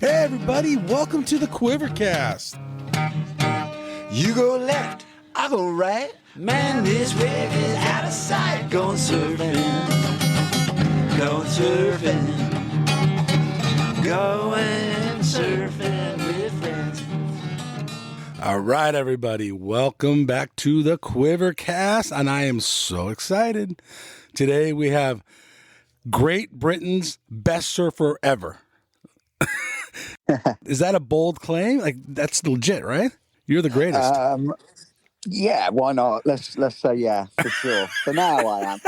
Hey everybody, welcome to the QuiverCast. You go left, I go right. Man, this wave is out of sight. Going surfing, going surfing, going surfing with friends. All right, everybody, welcome back to the QuiverCast, and I am so excited. Today we have Great Britain's best surfer ever. Is that a bold claim? Like, that's legit, right? You're the greatest. Yeah, why not? Let's say yeah, for sure. For now I am.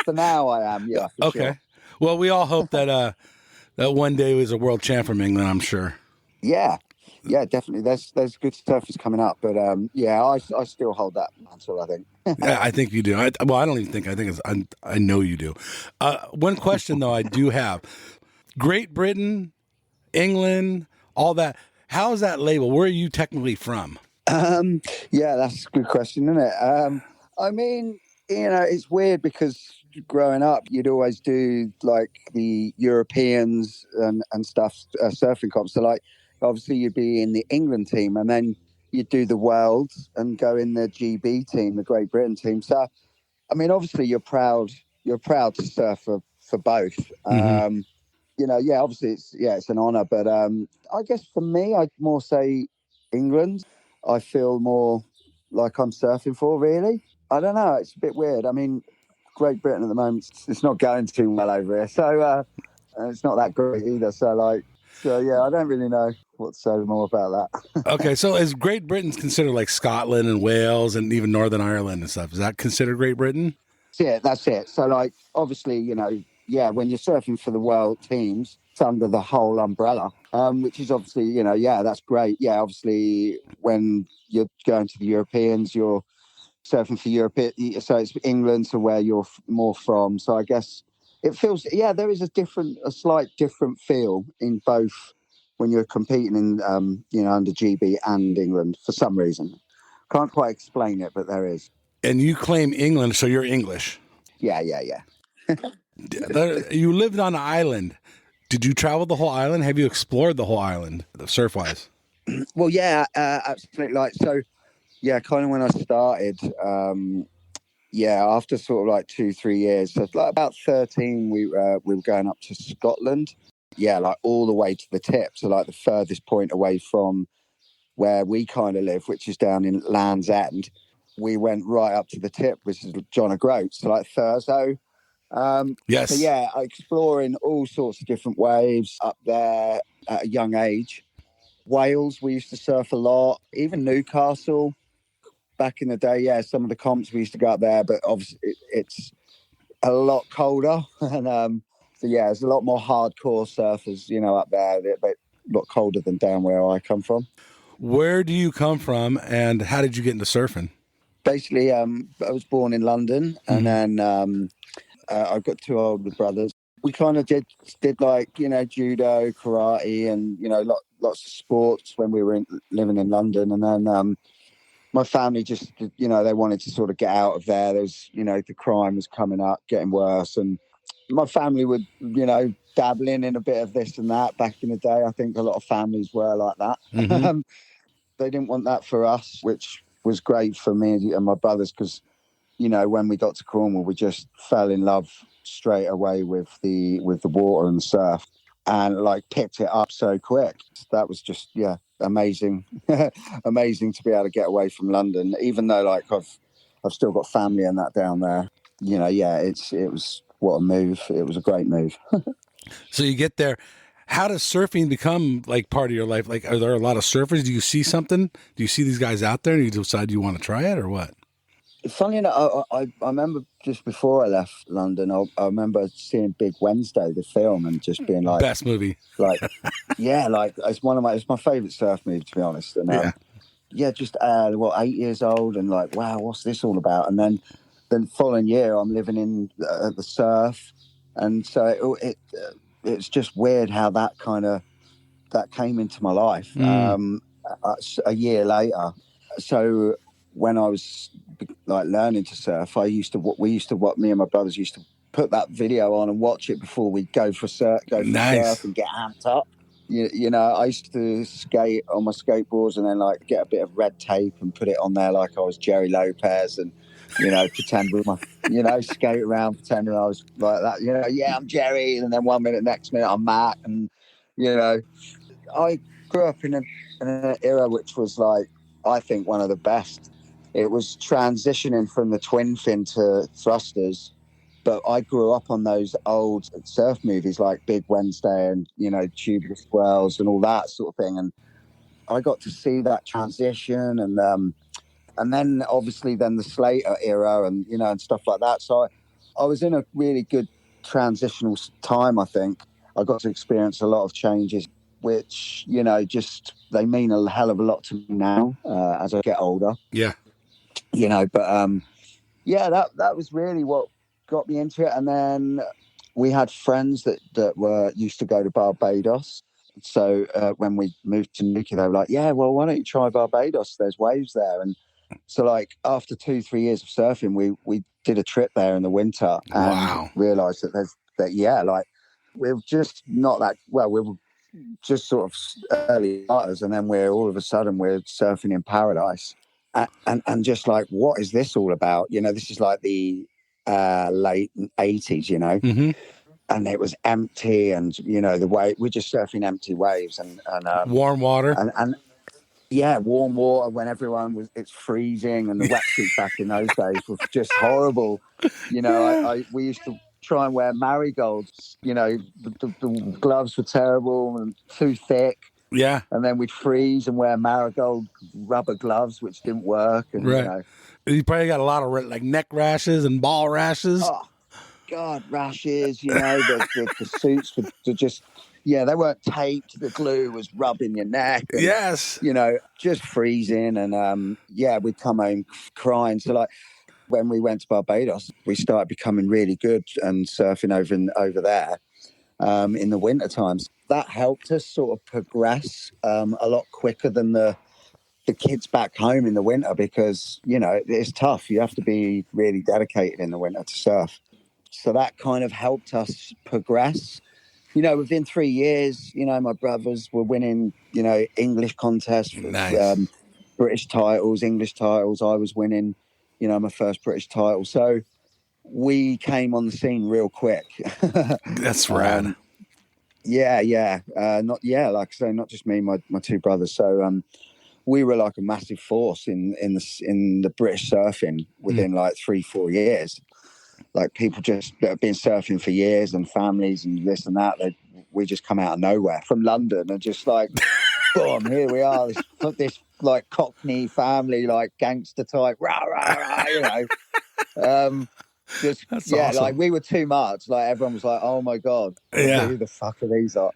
For now I am, yeah, for Okay. sure. Well, we all hope that that one day was a world champ from England, I'm sure. Yeah, definitely. There's good surfers coming up, but yeah, I still hold that mantle, I think. Yeah, I think you do. I don't even think. I think I know you do. One question though, I do have: Great Britain, England, all that. How is that label? Where are you technically from? Yeah, that's a good question, isn't it? I mean, it's weird because growing up, you'd always do like the Europeans and stuff, surfing comps. So like, obviously you'd be in the England team and then you'd do the Worlds and go in the GB team, the Great Britain team. So, I mean, obviously you're proud to surf for both. Mm-hmm. Yeah, obviously it's an honor, but I guess for me, I'd more say England. I feel more like I'm surfing for, really. I don't know. It's a bit weird. I mean, Great Britain at the moment, it's not going too well over here. So it's not that great either. So yeah, I don't really know what to say more about that. Okay, so is Great Britain considered like Scotland and Wales and even Northern Ireland and stuff? Is that considered Great Britain? That's it. So like, obviously, yeah, when you're surfing for the world teams, it's under the whole umbrella, which is obviously, yeah, that's great. Yeah, obviously, when you're going to the Europeans, you're surfing for Europe. So it's England, so where you're more from. So I guess it feels, yeah, there is a slight different feel in both when you're competing in, under GB and England for some reason. Can't quite explain it, but there is. And you claim England, so you're English. Yeah. You lived on an island. Did you travel the whole island? Have you explored the whole island, surf-wise? Well, yeah, absolutely. Like, so, yeah, kind of when I started, after sort of like 2-3 years, so like about 13, we were going up to Scotland. Yeah, like all the way to the tip. So like the furthest point away from where we kind of live, which is down in Land's End. We went right up to the tip, which is John O'Groats, so like Thurso. Yes. So yeah, exploring all sorts of different waves up there at a young age. Wales, we used to surf a lot. Even Newcastle, back in the day, yeah, some of the comps we used to go up there, but obviously it's a lot colder. And so yeah, there's a lot more hardcore surfers, up there. They're a lot colder than down where I come from. Where do you come from, and how did you get into surfing? Basically, I was born in London, and then I've got two older brothers. We kind of did like, judo, karate, and, lots of sports when we were living in London. And then my family just, they wanted to sort of get out of there. There's, the crime was coming up, getting worse. And my family would, dabbling in a bit of this and that back in the day. I think a lot of families were like that. Mm-hmm. They didn't want that for us, which was great for me and my brothers because, when we got to Cornwall, we just fell in love straight away with the water and the surf and like picked it up so quick. That was just, yeah, amazing. Amazing to be able to get away from London, even though like I've still got family and that down there. Yeah, it was what a move. It was a great move. So you get there. How does surfing become like part of your life? Like, are there a lot of surfers? Do you see something? Do you see these guys out there and you decide you want to try it or what? Funny enough, I remember just before I left London, I remember seeing Big Wednesday, the film, and just being like, best movie. Like, yeah, like it's my favourite surf movie, to be honest. And just 8 years old, and like, wow, what's this all about? And then the following year, I'm living in the surf, and so it's just weird how that came into my life a year later. So when I was like learning to surf, me and my brothers used to put that video on and watch it before we go for surf and get amped up. I used to skate on my skateboards and then like get a bit of red tape and put it on there like I was Jerry Lopez and, pretend with my, skate around pretending I was like that, yeah, I'm Jerry. And then 1 minute, next minute, I'm Matt. And, you know, I grew up in an era which was like, I think one of the best. It was transitioning from the twin fin to thrusters, but I grew up on those old surf movies like Big Wednesday and Tubular Swells and all that sort of thing, and I got to see that transition and then obviously then the Slater era and and stuff like that. So I was in a really good transitional time. I think I got to experience a lot of changes, which just they mean a hell of a lot to me now as I get older. Yeah. But yeah, that was really what got me into it. And then we had friends that were used to go to Barbados. So when we moved to Nuki, they were like, "Yeah, well, why don't you try Barbados? There's waves there." And so, like after 2-3 years of surfing, we did a trip there in the winter and Wow. realised like we're just not that well. We were just sort of early starters, and then we're all of a sudden we're surfing in paradise. And just like, what is this all about? This is like the late 80s, Mm-hmm. and it was empty, and the way we're just surfing empty waves, Warm water. and yeah, warm water when it's freezing, and the wetsuit back in those days was just horrible. We used to try and wear marigolds. The gloves were terrible and too thick. Yeah. And then we'd freeze and wear marigold rubber gloves, which didn't work. And, Right. You probably got a lot of like neck rashes and ball rashes. oh, God, rashes, the suits were just, they weren't taped. The glue was rubbing your neck and, Yes. Just freezing. And, we'd come home crying. So, like, when we went to Barbados, we started becoming really good and surfing over there in the winter times. That helped us sort of progress a lot quicker than the kids back home in the winter because, it's tough. You have to be really dedicated in the winter to surf. So that kind of helped us progress. Within 3 years, my brothers were winning, English contests, Nice. British titles, English titles. I was winning, my first British title. So we came on the scene real quick. That's rad. Yeah. Like I say, not just me, my two brothers. So we were like a massive force in the British surfing within like 3-4 years. Like people just that have been surfing for years and families and this and that. We just come out of nowhere from London and just like, boom, here we are. This like Cockney family, like gangster type, rah rah rah. That's awesome. Like we were too much. Like everyone was like, "Oh my god, Yeah. who the fuck are these?" Are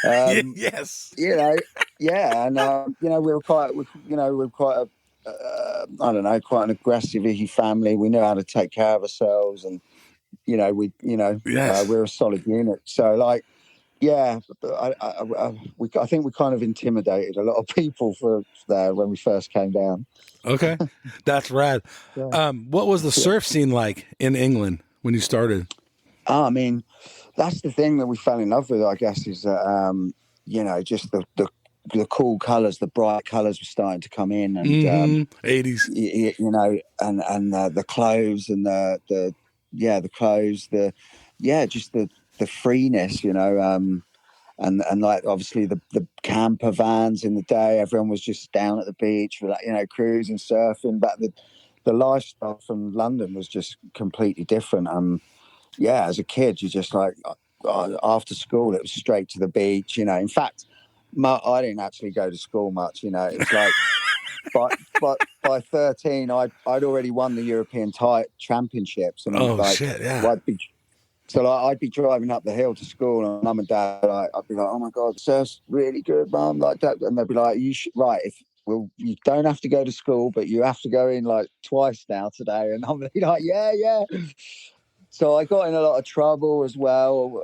Yes. yeah, and we were quite, a, I don't know, quite an aggressive family. We knew how to take care of ourselves, and Yes. we're a solid unit. So like, yeah, I think we kind of intimidated a lot of people for there when we first came down. Okay. That's rad. Yeah. What was the surf scene like in England when you started? I mean, that's the thing that we fell in love with, I guess, is that just the cool colours, the bright colours were starting to come in, and 80s. And the clothes and the clothes, just the freeness, and like obviously the camper vans in the day, everyone was just down at the beach, like cruising, surfing, but the lifestyle from London was just completely different. As a kid, you just like after school, it was straight to the beach. In fact, I didn't actually go to school much. It was like, but by 13, I'd already won the European championships, and Shit, yeah. I'd be driving up the hill to school, and mum and dad, I'd be like, "Oh my god, surf's really good, mum," like that, and they'd be like, "You should, right? You don't have to go to school, but you have to go in like twice now today," and I'm like, "Yeah." So I got in a lot of trouble as well,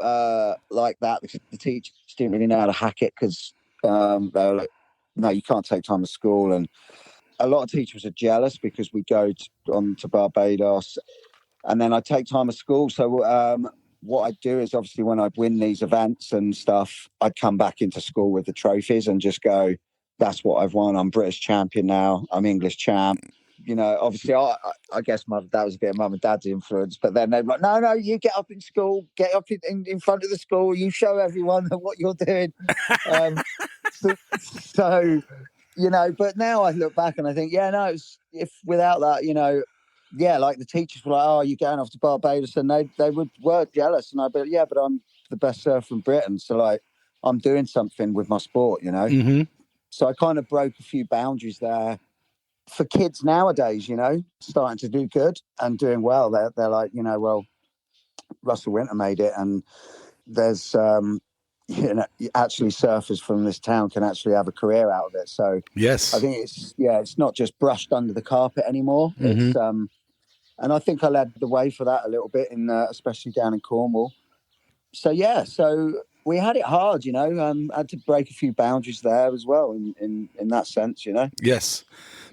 like that. The teachers didn't really know how to hack it because they were like, "No, you can't take time at school." And a lot of teachers are jealous because we go on to Barbados, and then I take time at school. So what I'd do is obviously when I'd win these events and stuff, I'd come back into school with the trophies and just go, that's what I've won. I'm British champion now. I'm English champ. You know, obviously, I guess that was a bit of mum and dad's influence. But then they're like, no, you get up in school, get up in front of the school, you show everyone what you're doing. So, you know, but now I look back and I think, yeah, no, if without that, you know, yeah, like the teachers were like, oh, you're going off to Barbados, and they were jealous, and I'd be like, yeah, but I'm the best surfer in Britain, so like I'm doing something with my sport, you know. Mm-hmm. So I kind of broke a few boundaries there. For kids nowadays, you know, starting to do good and doing well, they're like, you know, well, Russell Winter made it, and there's you know, actually surfers from this town can actually have a career out of it. So Yes. I think it's not just brushed under the carpet anymore. Mm-hmm. It's and I think I led the way for that a little bit in especially down in Cornwall. So yeah, so we had it hard, you know. Had to break a few boundaries there as well in that sense, you know. Yes,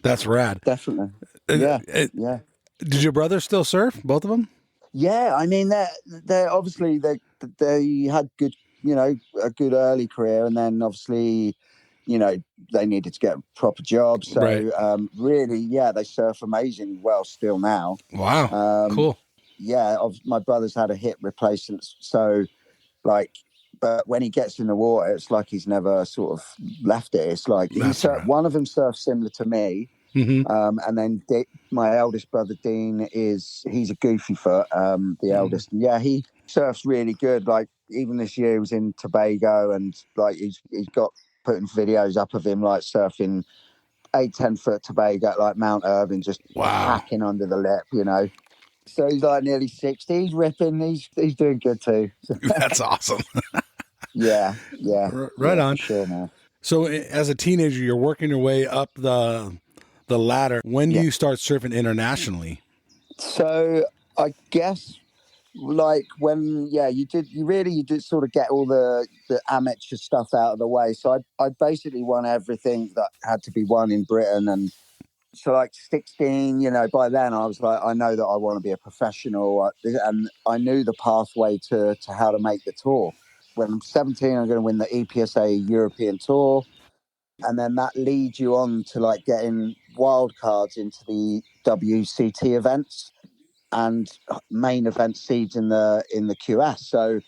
that's rad. Definitely. Yeah. Yeah. Did your brothers still surf? Both of them? Yeah, I mean they're obviously they had good, you know, a good early career, and then obviously, you know, they needed to get a proper job. So Right. really, yeah, they surf amazingly well still now. Wow. Cool. Yeah, my brother's had a hip replacement, so like, but when he gets in the water, it's like he's never sort of left it. It's like That's right. one of them surfs similar to me. Mm-hmm. And then my eldest brother Dean he's a goofy foot, the eldest. And yeah, he surfs really good. Like even this year he was in Tobago, and like he's got putting videos up of him like surfing 8-10 foot Tobago, like Mount Irving, just Wow. hacking under the lip, you know. So he's like nearly 60. He's ripping. He's doing good too. That's awesome. Yeah. Right on. For sure, man. So as a teenager, you're working your way up the ladder. When do you start surfing internationally? So I guess like when you did sort of get all the amateur stuff out of the way. So I basically won everything that had to be won in Britain. And so like 16, you know, by then I was like, I know that I want to be a professional, and I knew the pathway to how to make the tour. When I'm 17, I'm going to win the EPSA European Tour, and then that leads you on to like getting wild cards into the WCT events and main event seeds in the QS. So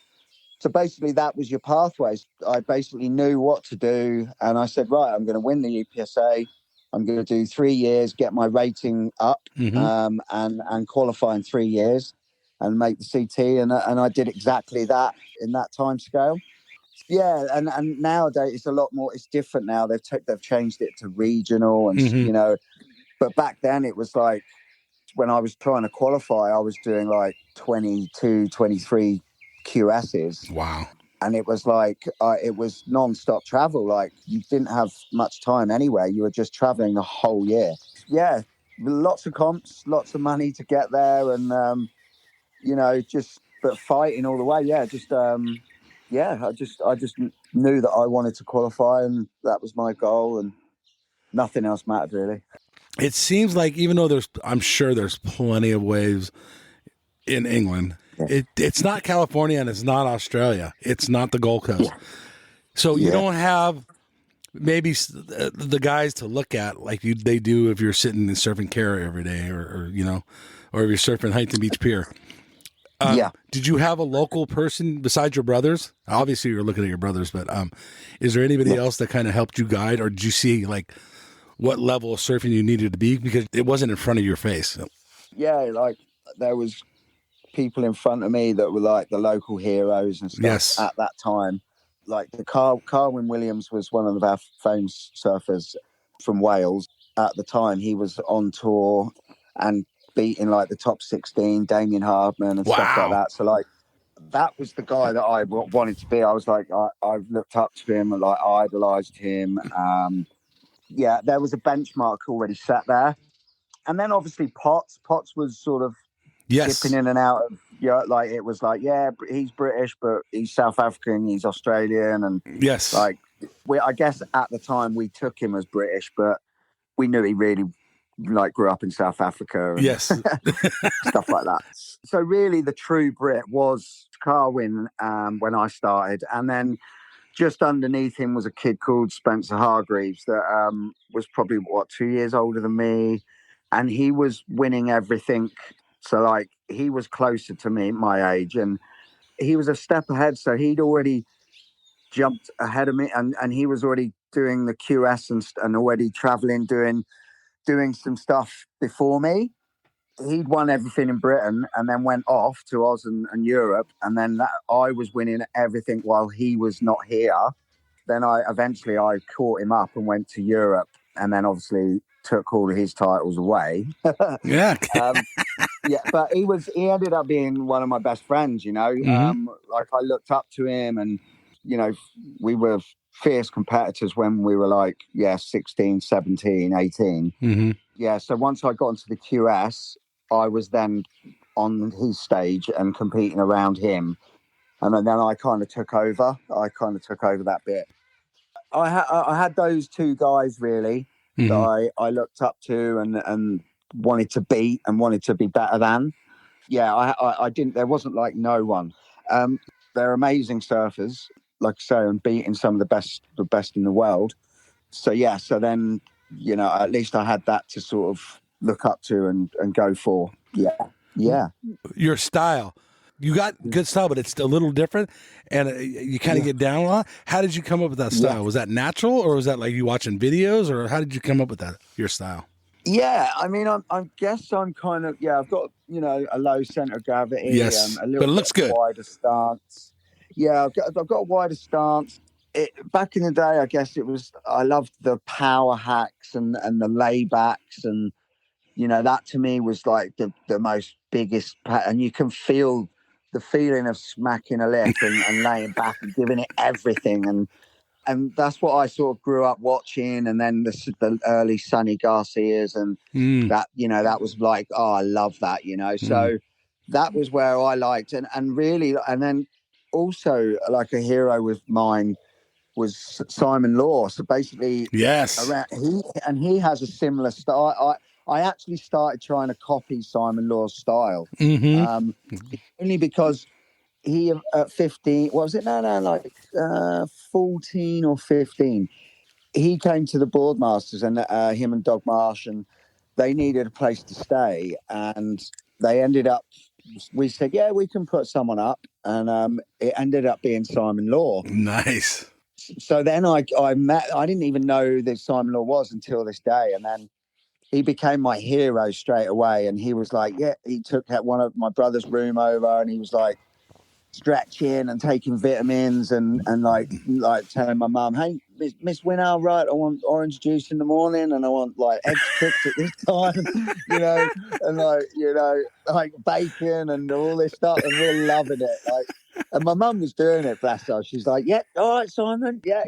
basically that was your pathways. I basically knew what to do, and I said, right, I'm going to win the UPSA. I'm going to do 3 years, get my rating up, Mm-hmm. and qualify in 3 years, and make the CT. And I did exactly that in that time scale. Yeah, and nowadays it's a lot more. It's different now. They've changed it to regional, and Mm-hmm. you know. But back then it was like when I was trying to qualify, I was doing like 22, 23 QSs. Wow. And it was like, it was non-stop travel. Like you didn't have much time anyway. You were just traveling the whole year. Yeah, lots of comps, lots of money to get there. And, you know, but fighting all the way. Yeah, I just knew that I wanted to qualify, and that was my goal, and nothing else mattered really. It seems like even though I'm sure there's plenty of waves in England, it's not California and it's not Australia. It's not the Gold Coast. Yeah. So you Yeah. don't have maybe the guys to look at like they do if you're sitting and surfing Cara every day, or you know, or if you're surfing Huntington Beach Pier. Yeah. Did you have a local person besides your brothers? Obviously, you're looking at your brothers, but is there anybody else that kind of helped you guide, or did you see like what level of surfing you needed to be because it wasn't in front of your face? Yeah, like there was people in front of me that were like the local heroes and stuff. Yes. At that time. Like the Carwyn Williams was one of our famous surfers from Wales. At the time, he was on tour and beating like the top 16, Damien Hardman and stuff like that. So like that was the guy that I wanted to be. I was like, I looked up to him and like idolized him. Yeah, there was a benchmark already set there. And then obviously Potts was sort of dipping in and out of, like it was like, yeah, he's British, but he's South African, he's Australian, and yes, like I guess at the time we took him as British, but we knew he really like grew up in South Africa and Yes. stuff like that. So really, the true Brit was Carwin when I started, and then just underneath him was a kid called Spencer Hargreaves that was probably 2 years older than me, and he was winning everything. So like he was closer to me, my age, and he was a step ahead. So he'd already jumped ahead of me, and he was already doing the QS and already traveling, doing some stuff before me. He'd won everything in Britain and then went off to Oz and Europe, and then I was winning everything while he was not here. Then I eventually caught him up and went to Europe, and then obviously took all of his titles away. Yeah. Yeah, but he ended up being one of my best friends. Like I looked up to him, and we were fierce competitors when we were like 16, 17, 18. Mm-hmm. Yeah, so once I got into the QS, I was then on his stage and competing around him, and then I kind of took over. That bit. I had those two guys really that I looked up to and wanted to beat and wanted to be better than. Yeah, I didn't. There wasn't like no one. They're amazing surfers, like I say, and beating some of the best in the world. So yeah, so then at least I had that to sort of look up to and go for. Yeah. Your style. You got good style, but it's a little different, and you kind of get down a lot. How did you come up with that style? Yeah. Was that natural, or was that like you watching videos, or how did you come up with that, your style? Yeah, I mean, I guess I'm kind of I've got a low center of gravity, Yes, a little but it looks bit good. wider stance. Yeah, I've got a wider stance. Back in the day, I guess I loved the power hacks and the laybacks, and that to me was like the most biggest. And you can feel the feeling of smacking a lip and laying back and giving it everything, and that's what I sort of grew up watching. And then the early Sonny Garcias and that was like, oh, I love that, So that was where I liked, and really, and then also like a hero with mine was Simon Law. So basically, Yes. he has a similar style. I actually started trying to copy Simon Law's style, only because he at 15, what was it? No, like 14 or 15. He came to the Boardmasters and him and Dog Marsh, and they needed a place to stay, and they ended up. We said, yeah, we can put someone up, and it ended up being Simon Law. Nice. So then I didn't even know that Simon Law was until this day, and then he became my hero straight away. And he was like, yeah, he took one of my brother's room over, and he was like stretching and taking vitamins and like telling my mum, hey, Miss Winnow, right, I want orange juice in the morning and I want like eggs cooked at this time, and like bacon and all this stuff, and we're loving it. Like, and my mum was doing it, bless her. She's like, yeah, all right, Simon, yeah.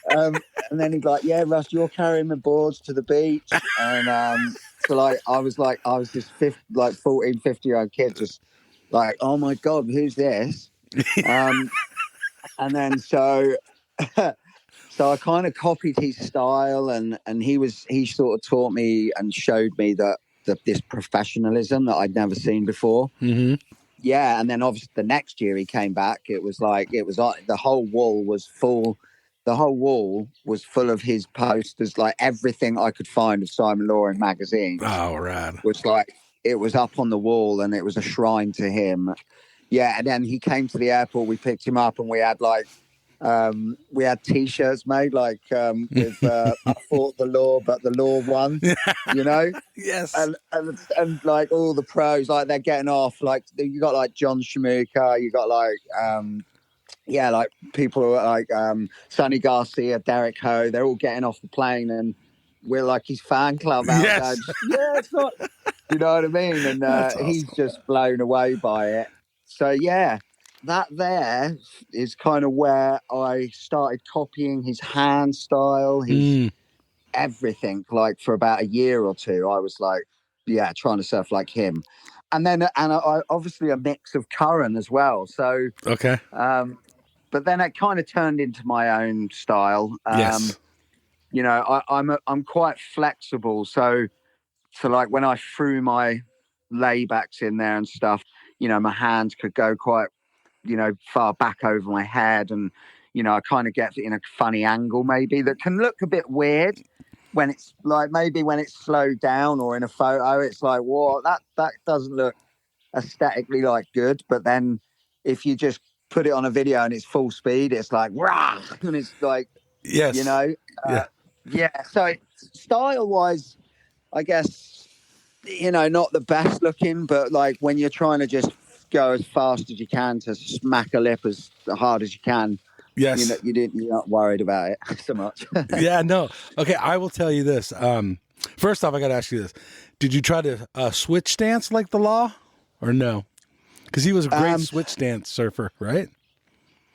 And then he's like, yeah, Russ, you're carrying the boards to the beach. And so I was this 14, 50-year-old kid just like, oh my God, who's this? And then so I kind of copied his style, and he sort of taught me and showed me that this professionalism that I'd never seen before. Yeah, and then obviously the next year he came back. It was like the whole wall was full. The whole wall was full of his posters, like everything I could find of Simon Law in magazines. Oh, rad. Was like, it was up on the wall, and it was a shrine to him. Yeah, and then he came to the airport. We picked him up, and we had T-shirts made with I fought the law, but the law won. Yes. And like all the pros, like they're getting off. Like you got like John Shamuka, you got like people who are like Sonny Garcia, Derek Ho. They're all getting off the plane, and we're like his fan club out there. Yeah, it's not. You know what I mean? And awesome. He's just blown away by it. So yeah, that there is kind of where I started copying his hand style, his everything. Like for about a year or two, I was like, yeah, trying to surf like him. And then I obviously a mix of Curran as well. So okay. But then it kind of turned into my own style. Yes. you know, I'm quite flexible. So like when I threw my laybacks in there and stuff, you know, my hands could go quite, you know, far back over my head, and you know, I kind of get it in a funny angle maybe that can look a bit weird when it's like maybe when it's slowed down or in a photo, it's like, what, that doesn't look aesthetically like good. But then if you just put it on a video and it's full speed, it's like rah, and it's like, you Yes. know, Yeah. yeah. So style wise, I guess, you know, not the best looking, but like when you're trying to just go as fast as you can to smack a lip as hard as you can, you know, Yes. you're not worried about it so much. Yeah. No. Okay. I will tell you this. First off, I got to ask you this: did you try to switch stance like the law, or no? Because he was a great switch stance surfer, right?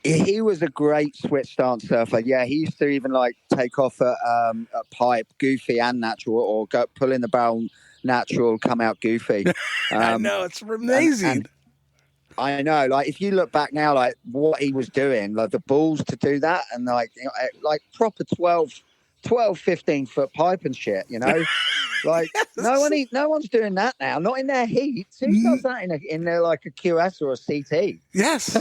He was a great switch stance surfer. Yeah, he used to even like take off a pipe, goofy and natural, or go pull in the barrel natural, come out goofy. I know, it's And amazing. I know, like if you look back now, like what he was doing, like the balls to do that, and like, you know, like proper 15 foot pipe and shit, you know, like no one's doing that now, not in their heats. Who does that in their like a QS or a CT? Yes.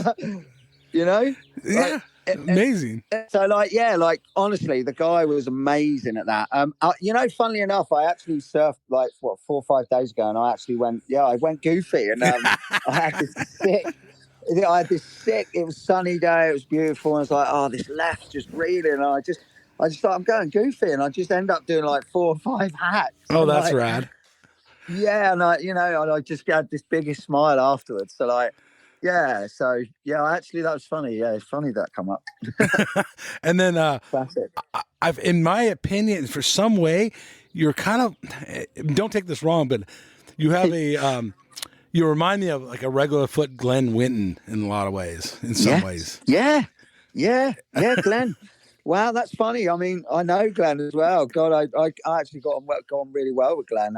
You know, Yeah. like, Amazing. so like, yeah, like honestly, the guy was amazing at that. You know, funnily enough, I actually surfed like what 4 or 5 days ago, and I actually went, yeah, I went goofy, and I had this sick. It was sunny day, it was beautiful, and I was like, oh, this left's just reeling, and I just thought I'm going goofy, and I just end up doing like 4 or 5 hacks, Oh, and that's like, rad. yeah, and I, you know, and I just had this biggest smile afterwards. So like, yeah, so yeah, actually that was funny. Yeah, it's funny that come up. And then Classic. I've, in my opinion, for some way, you're kind of, don't take this wrong, but you have a, you remind me of like a regular foot Glenn Winton in a lot of ways, in some ways. Yeah, Glenn. Wow, that's funny. I mean, I know Glenn as well. God, I actually got on really well with Glenn.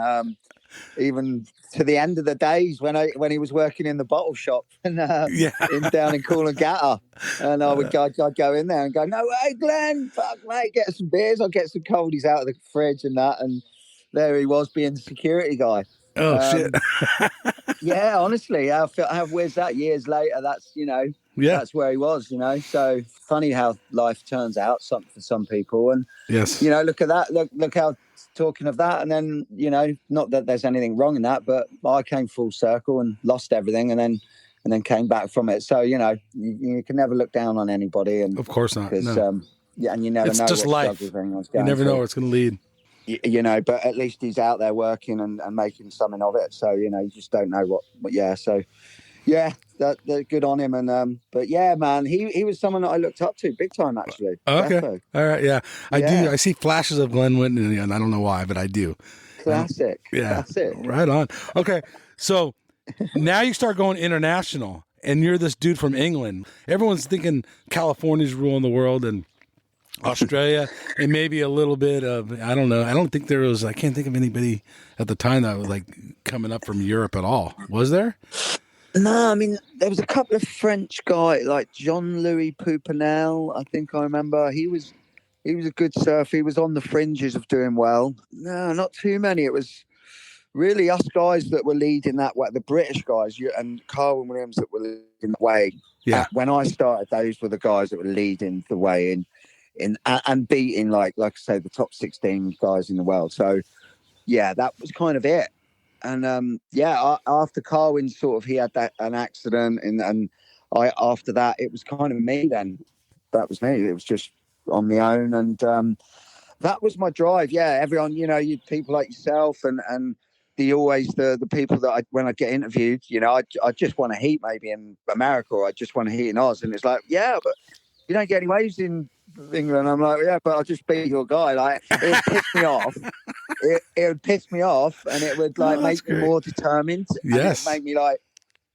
Even to the end of the days when he was working in the bottle shop and Yeah. in down in Coolangatta, and I'd go in there and go, no way, Glenn, fuck mate, get some beers, I'll get some coldies out of the fridge and that, and there he was being the security guy. Oh, shit. Yeah, honestly, how weird's that? Years later, that's, you know, Yeah. that's where he was, you know. So funny how life turns out for some people, and Yes. you know, look at that. Look how, talking of that, and then, you know, not that there's anything wrong in that, but I came full circle and lost everything, and then came back from it. So you know, you can never look down on anybody, and Of course not. because No. yeah, and you never It's know just what life. struggles anyone's You going never through. know where it's going to lead. You know, but at least he's out there working and making something of it. So you know, you just don't know what. Yeah, so yeah, that good on him. And but yeah, man, he was someone that I looked up to big time, actually. Okay. Defo. All right. Yeah. I Yeah. do. I see flashes of Glenn Winton, and I don't know why, but I do. Classic. Yeah. Classic. Right on. Okay. So now you start going international, and you're this dude from England. Everyone's thinking California's ruling the world, and Australia, and maybe a little bit of, I don't know. I don't think there was, I can't think of anybody at the time that was like coming up from Europe at all. Was there? No, I mean, there was a couple of French guys like Jean-Louis Pouponel. I think I remember he was a good surfer. He was on the fringes of doing well. No, not too many. It was really us guys that were leading that way. The British guys, and Carwin Williams that were leading the way. Yeah. When I started, those were the guys that were leading the way in and beating like I say, the top 16 guys in the world. So yeah, that was kind of it. And yeah, after Carwin sort of, he had an accident, and I, after that, it was kind of me then. That was me. It was just on my own, and that was my drive. Yeah, everyone, you know, you people like yourself and the people that when I get interviewed, you know, I just want to heat maybe in America, or I just want to heat in Oz, and it's like, yeah, but you don't get any waves in England. I'm like, yeah, but I'll just be your guy. Like, it would piss me off. It would piss me off, and it would like make me more determined. Yes. And it would make me like,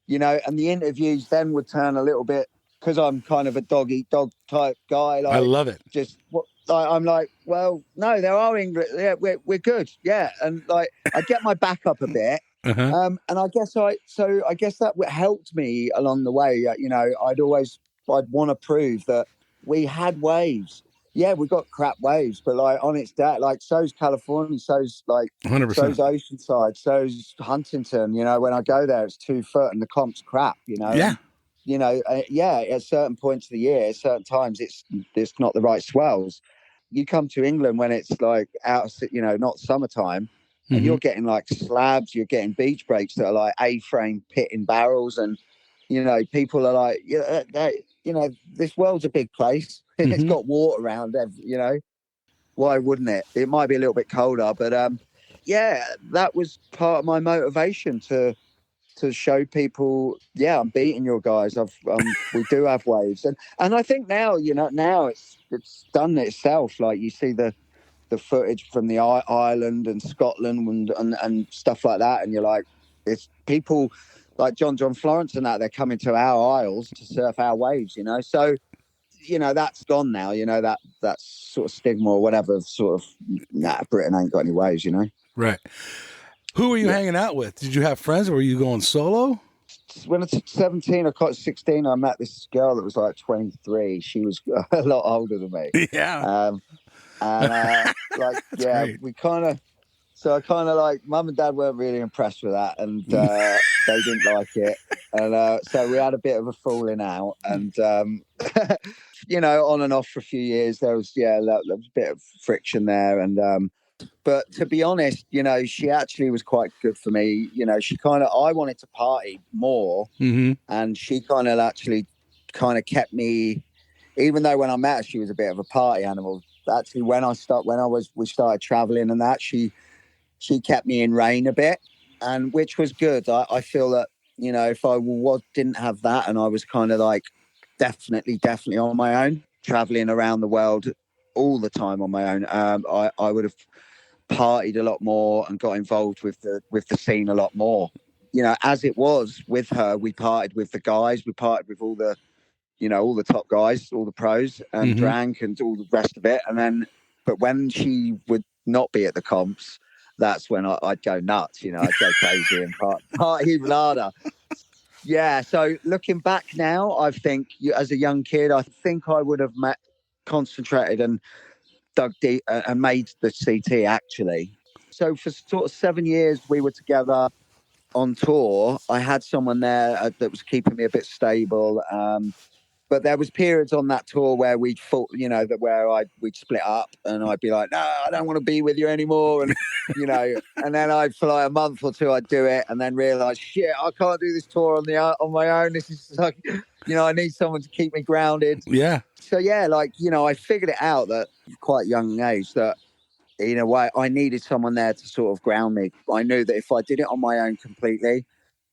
you know, and the interviews then would turn a little bit, because I'm kind of a dog eat dog type guy. Like, I love it. Just what I'm like, well, no, there are English. Yeah, we're good. Yeah, and like I get my back up a bit. Uh-huh. And I guess that helped me along the way. You know, I'd want to prove that we had waves. Yeah, we got crap waves, but like on its day, like so's California, so's like 100%. so's Oceanside, so's Huntington. You know, when I go there, it's 2 foot and the comp's crap. You know, Yeah. and you know, yeah, at certain points of the year, at certain times, it's not the right swells. You come to England when it's like out, you know, not summertime, and Mm-hmm. you're getting like slabs, you're getting beach breaks that are like A-frame pit in barrels, and you know, people are like, yeah, you know, this world's a big place. It's Mm-hmm. got water around, you know. Why wouldn't it? It might be a little bit colder, but yeah, that was part of my motivation to show people, yeah, I'm beating your guys. We do have waves, and I think now, you know, now it's done itself. Like you see the footage from the Ireland and Scotland and stuff like that, and you're like, it's people like John Florence and that, they're coming to our isles to surf our waves, you know. So you know that's gone now. You know that sort of stigma or whatever. Sort of, nah, Britain ain't got any waves, you know. Right. Who were you Yeah. hanging out with? Did you have friends or were you going solo? When I was 17, I got 16. I met this girl that was like 23. She was a lot older than me. Yeah. And like, That's yeah, great. we kind of. So I kind of like, mum and dad weren't really impressed with that, and they didn't like it, and so we had a bit of a falling out, and you know, on and off for a few years. There was there was a bit of friction there, and but to be honest, you know, she actually was quite good for me. You know, she kind of, I wanted to party more, Mm-hmm. and she kind of actually kind of kept me, even though when I met her, she was a bit of a party animal. Actually, we started traveling and that, she kept me in rein a bit, and which was good. I feel that, you know, if I didn't have that, and I was kind of like definitely on my own, traveling around the world all the time on my own, I would have partied a lot more and got involved with the scene a lot more. You know, as it was with her, we partied with the guys, we partied with all the, you know, all the top guys, all the pros, and Mm-hmm. drank and all the rest of it. And then, but when she would not be at the comps, that's when I'd go nuts. You know, I'd go crazy and party even harder. Yeah. So looking back now, I think as a young kid, I think I would have concentrated and dug deep and made the CT actually. So for sort of 7 years, we were together on tour. I had someone there that was keeping me a bit stable. But there was periods on that tour where we'd fought, you know, we'd split up, and I'd be like, no, I don't want to be with you anymore, and you know, and then I'd for like a month or two I'd do it, and then realize, shit, I can't do this tour on my own. This is like, you know, I need someone to keep me grounded. Yeah. So yeah, like, you know, I figured it out that quite young age that in a way I needed someone there to sort of ground me. I knew that if I did it on my own completely,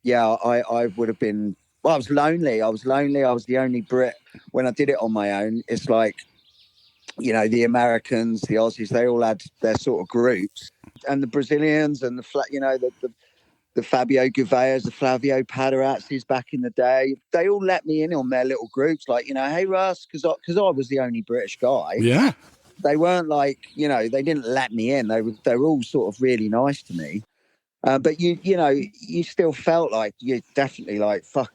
yeah, I would have been, well, I was lonely. I was lonely. I was the only Brit when I did it on my own. It's like, you know, the Americans, the Aussies, they all had their sort of groups, and the Brazilians and you know, the Fabio Gouvea's, the Flavio Padarazzis back in the day, they all let me in on their little groups, like, you know, hey Russ, because I was the only British guy. Yeah. They weren't like, you know, they didn't let me in. They were all sort of really nice to me. But you know, you still felt like you're definitely like, fuck,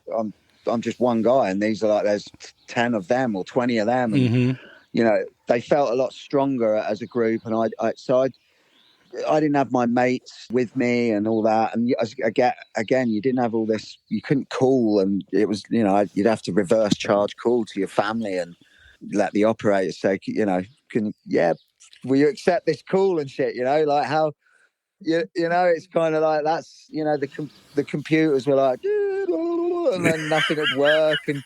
I'm just one guy, and these are like, there's 10 of them or 20 of them, and Mm-hmm. you know, they felt a lot stronger as a group, and I didn't have my mates with me and all that, and again, you didn't have all this. You couldn't call, and it was, you know, you'd have to reverse charge call to your family and let the operator say, you know, will you accept this call and shit, you know, like how. You know, it's kind of like that's, you know, the computers were like, and then nothing would work, and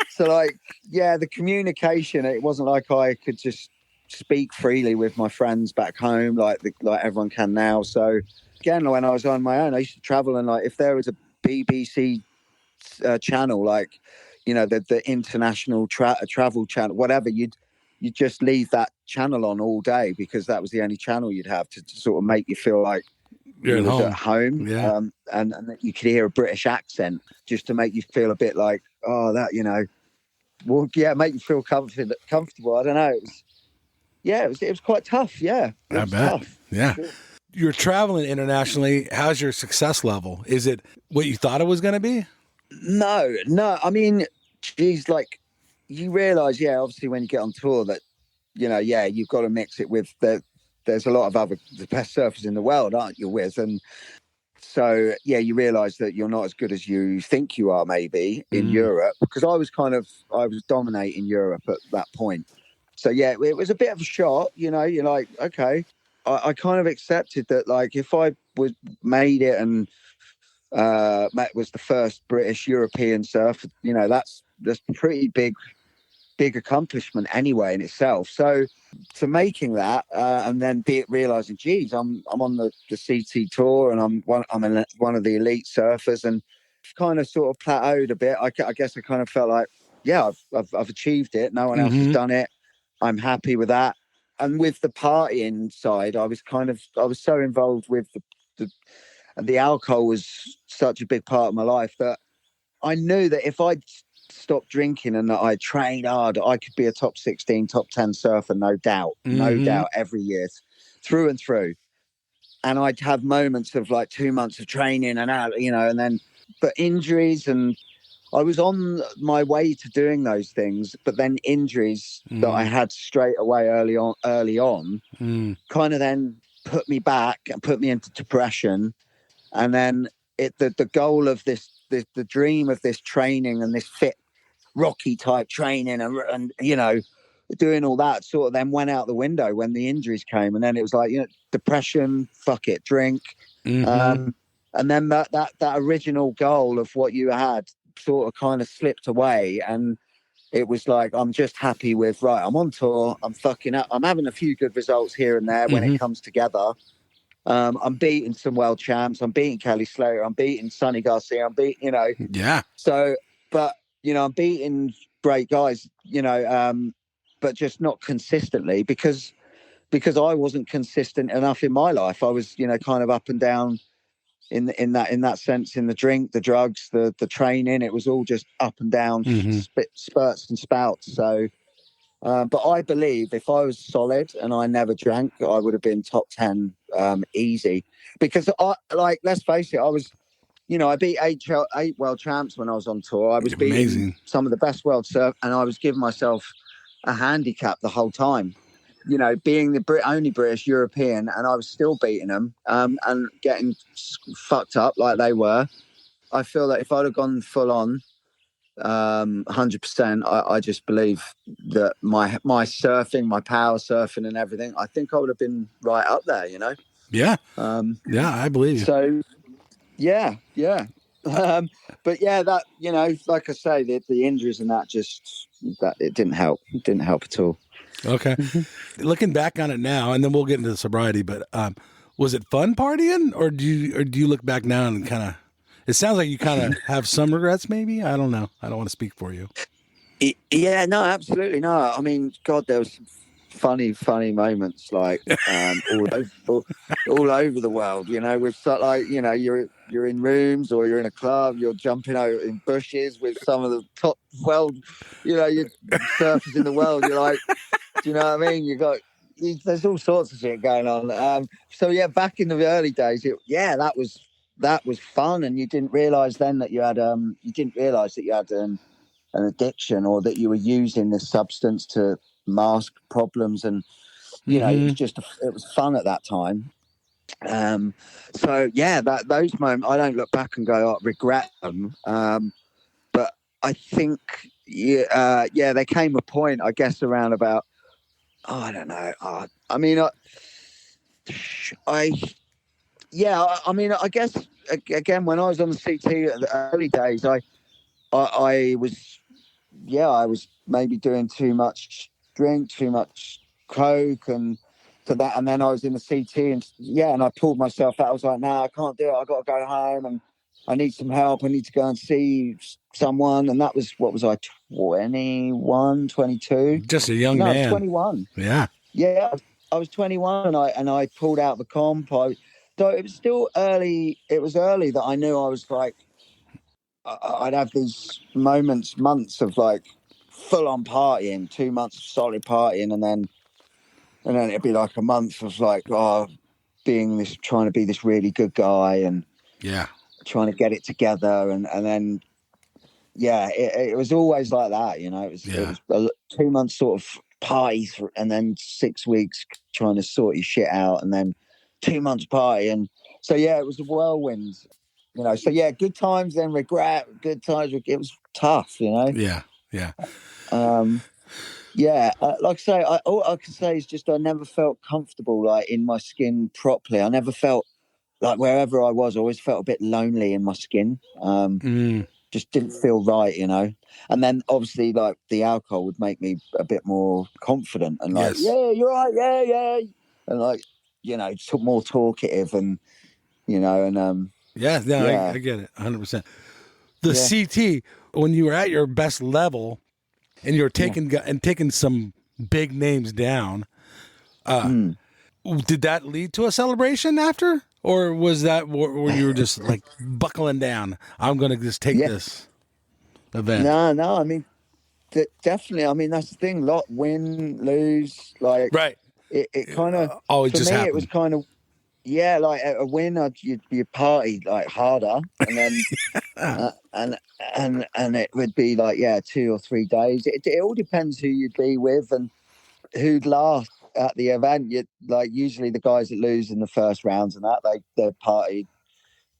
so like, yeah, the communication. It wasn't like I could just speak freely with my friends back home like everyone can now. So again, when I was on my own, I used to travel, and like if there was a BBC channel, like, you know, the international travel channel, whatever, you'd just leave that channel on all day, because that was the only channel you'd have to sort of make you feel like You're you at was at home. home, Yeah. and that you could hear a British accent just to make you feel a bit like, oh, that, you know, well, yeah, make you feel comfortable. I don't know. It was quite tough. Yeah, it I was bet. tough. Yeah. Sure. You're traveling internationally. How's your success level? Is it what you thought it was going to be? No. I mean, geez, like you realise, yeah, obviously when you get on tour that yeah, you've got to mix it with there's a lot of the best surfers in the world, aren't you, with? And so, yeah, you realise that you're not as good as you think you are, maybe in Europe, because I was dominating Europe at that point. So yeah, it was a bit of a shot. You're like, okay, I kind of accepted that, like, if I was made it and was the first British European surfer, that's pretty big accomplishment anyway in itself. So to making that and then realizing, geez, I'm on the CT tour and I'm one of the elite surfers, and kind of sort of plateaued a bit. I guess I kind of felt like, yeah, I've achieved it. No one else has done it. I'm happy with that. And with the partying side, I was so involved with the alcohol was such a big part of my life that I knew that if I stopped drinking and that I trained hard, I could be a top 16, top 10 surfer, no doubt, every year, through and through. And I'd have moments of like 2 months of training and out, and then, but injuries, and I was on my way to doing those things, but then injuries that I had straight away early on, kind of then put me back and put me into depression. And then the goal of the dream of this training and this fit Rocky type training and doing all that sort of then went out the window when the injuries came. And then it was like, depression, fuck it, drink. And then that original goal of what you had sort of kind of slipped away. And it was like, I'm just happy with, right, I'm on tour, I'm fucking up, I'm having a few good results here and there when it comes together. I'm beating some world champs. I'm beating Kelly Slater. I'm beating Sonny Garcia. I'm beating, Yeah. So, but, I'm beating great guys, but just not consistently because I wasn't consistent enough in my life. I was, kind of up and down in that sense, in the drink, the drugs, the training. It was all just up and down, spurts and spouts. So, but I believe if I was solid and I never drank, I would have been top 10 easy. Because let's face it, I was, I beat eight world champs when I was on tour. I was beating some of the best world surf, and I was giving myself a handicap the whole time. Being the only British European, and I was still beating them and getting fucked up like they were. I feel that if I'd have gone full on, 100%, I just believe that my surfing, my power surfing and everything, I think I would have been right up there, Yeah. I believe you. So yeah. But yeah, that, like I say, the injuries and that it didn't help. It didn't help at all. Okay. Looking back on it now, and then we'll get into the sobriety, but was it fun partying, or do you look back now and kind of, it sounds like you kind of have some regrets, maybe? I don't know. I don't want to speak for you. Yeah, no, absolutely no. I mean, God, there was funny moments like all over the world. With like, you're in rooms or you're in a club, you're jumping out in bushes with some of the top world, your surfers in the world. You're like, do you know what I mean? There's all sorts of shit going on. So yeah, back in the early days, that was fun, and you didn't realize then that you had an addiction, or that you were using this substance to mask problems. And it was fun at that time. So yeah, those moments, I don't look back and go, regret them. But I think there came a point, I guess, around about, I don't know, I mean, I guess again, when I was on the CT at the early days, I was maybe doing too much drink, too much coke, and to that. And then I was in the CT, and I pulled myself out. I was like, "No, I can't do it. I got to go home, and I need some help. I need to go and see someone." And that was, what was I, 21, 22? Just a young man. 21. Yeah. Yeah, I was 21, and I pulled out the comp. So it was still early. It was early that I knew I was like, I'd have these months of like full on partying, 2 months of solid partying, and then it'd be like a month of like, trying to be this really good guy and trying to get it together, and then it was always like that, It was 2 months sort of parties and then 6 weeks trying to sort your shit out, and then 2 months party. And so, yeah, it was a whirlwind, So, yeah, good times, then regret, good times. It was tough, Yeah. Yeah. Yeah, like I say, all I can say is just I never felt comfortable, like, in my skin properly. I never felt like wherever I was, I always felt a bit lonely in my skin. Just didn't feel right, And then obviously, like, the alcohol would make me a bit more confident and like, Yes. yeah, you're right, yeah, and like, more talkative and Yeah. No, yeah, I get it 100%. The yeah, CT, when you were at your best level and you were yeah. taking some big names down, Mm. did that lead to a celebration after? Or was that where you were just like buckling down? I'm going to just take Yeah, this event. no. I mean, definitely. I mean, that's the thing. Lot win, lose. Like Right. it kind of Always for just me, it was happened. kind of yeah. Like at a win, you'd party like harder, and then and it would be like 2 or 3 days. It all depends who you'd be with and who'd last at the event. You like usually the guys that lose in the first rounds and that they're partied,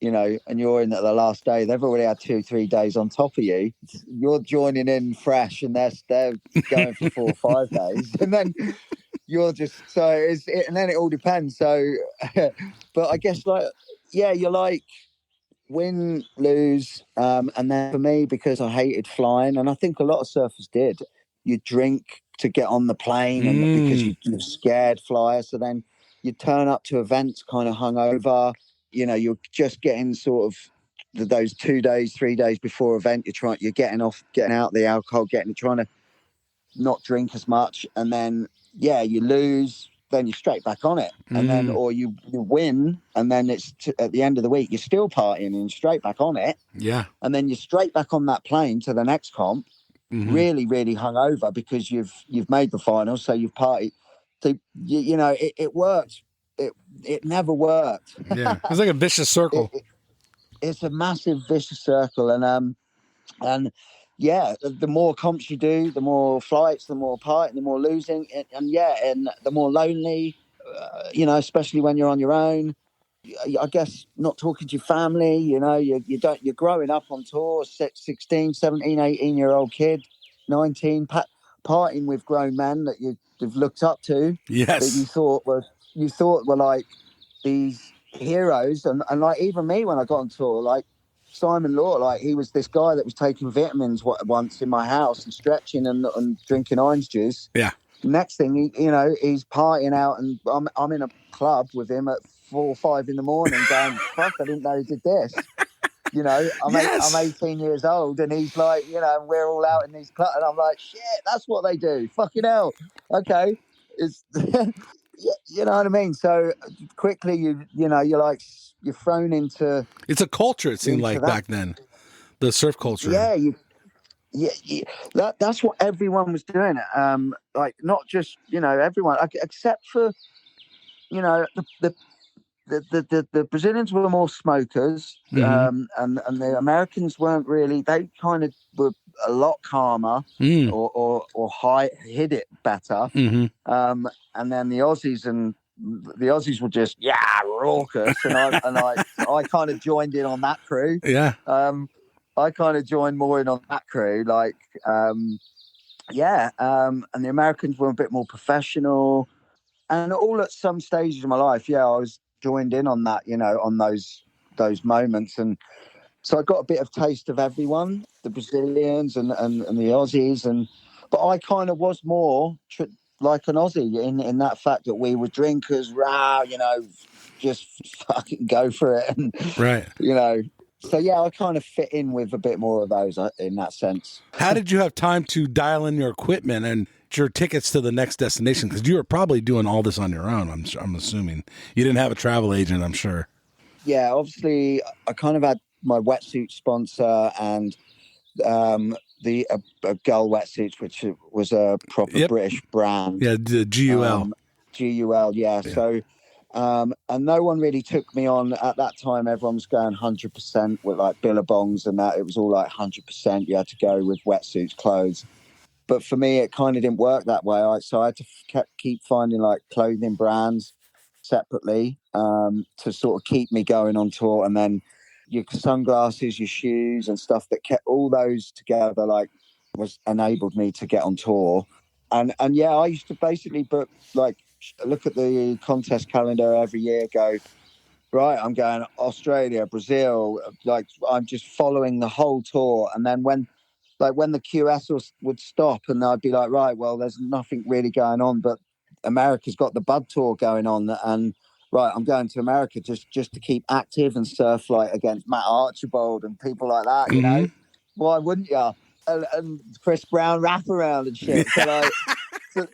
and you're in at the last day. They've already had 2 3 days on top of you. You're joining in fresh, and they're going for 4 or 5 days, and then you're just and then it all depends. So, but I guess you're like win, lose. And then for me, because I hated flying, and I think a lot of surfers did, you drink to get on the plane and because you're scared flyer. So then you turn up to events kind of hungover, you're just getting sort of those 2 days, 3 days before event, you're getting out the alcohol, trying to not drink as much. And then, you lose, then you're straight back on it. And then, or you win, and then at the end of the week, you're still partying and you're straight back on it. Yeah. And then you're straight back on that plane to the next comp, really, really hungover because you've made the final. So you've partied. So, it worked. It never worked. Yeah. It's like a vicious circle. It's a massive vicious circle. And the more comps you do, the more flights, the more partying, the more losing, and the more lonely, especially when you're on your own. I guess not talking to your family, you're growing up on tour, 16, 17, 18-year-old kid, 19, partying with grown men that you've looked up to, that Yes. you thought were like these heroes. And like even me when I got on tour, like Simon Law, like he was this guy that was taking vitamins once in my house and stretching and drinking orange juice. Yeah. Next thing, he's partying out, and I'm in a club with him at 4 or 5 in the morning, going, "Fuck! I didn't know he did this." I'm Yes. 18 years old, and he's like, we're all out in these clubs, and I'm like, "Shit, that's what they do." Fucking hell. Okay, it's you know what I mean. So quickly, you're thrown It's a culture, it seemed into like that. back then. The surf culture. Yeah, yeah, that's what everyone was doing. Like not just everyone, except for the Brazilians were more smokers, and the Americans weren't really. They kind of were a lot calmer, or hid it better. And then the Aussies were just raucous, and I kind of joined in on that crew. Yeah. I kind of joined more in on that crew, like and the Americans were a bit more professional, and all at some stages of my life, I was joined in on that, on those moments, and so I got a bit of taste of everyone, the Brazilians and the Aussies, but I kind of was more like an Aussie in that fact that we were drinkers, just fucking go for it, and Right. So I kind of fit in with a bit more of those in that sense. How did you have time to dial in your equipment and your tickets to the next destination? Because you were probably doing all this on your own. I'm assuming you didn't have a travel agent. I'm sure. Yeah, obviously, I kind of had my wetsuit sponsor and the Gull wetsuits, which was a proper British brand. Yeah, the GUL. GUL, yeah. So, and no one really took me on at that time. Everyone was going 100% with like billabongs and that. It was all like 100%. You had to go with wetsuits, clothes. but for me, it kind of didn't work that way. So I had to keep finding like clothing brands separately to sort of keep me going on tour, and then your sunglasses, your shoes, and stuff that kept all those together, like was enabled me to get on tour. And yeah, I used to basically book like look at the contest calendar every year, go right, I'm going Australia, Brazil, like I'm just following the whole tour, and then when the QS would stop, and I'd be like, right, well, there's nothing really going on, but America's got the Bud Tour going on, and right, I'm going to America just to keep active and surf like against Matt Archibald and people like that, you know. Why wouldn't you? And Chris Brown wraparound and shit. So like,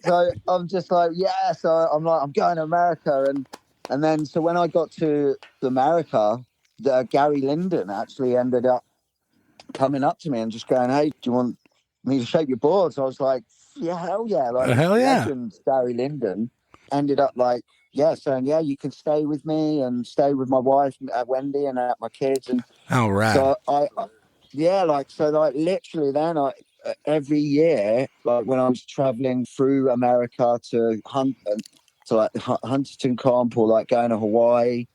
so I'm just like, yeah. So I'm like, I'm going to America, and then so when I got to America, Gary Linden actually ended up coming up to me and just going, "Hey, do you want me to shape your boards?" I was like, "Yeah, hell yeah!" Like this Hell yeah. legend, Gary Linden, ended up like, yeah, saying, "Yeah, you can stay with me and stay with my wife, Wendy, and my kids." And How rad. so yeah, like so, like literally, then every year, like when I was traveling through America to to like Huntington Camp or like going to Hawaii.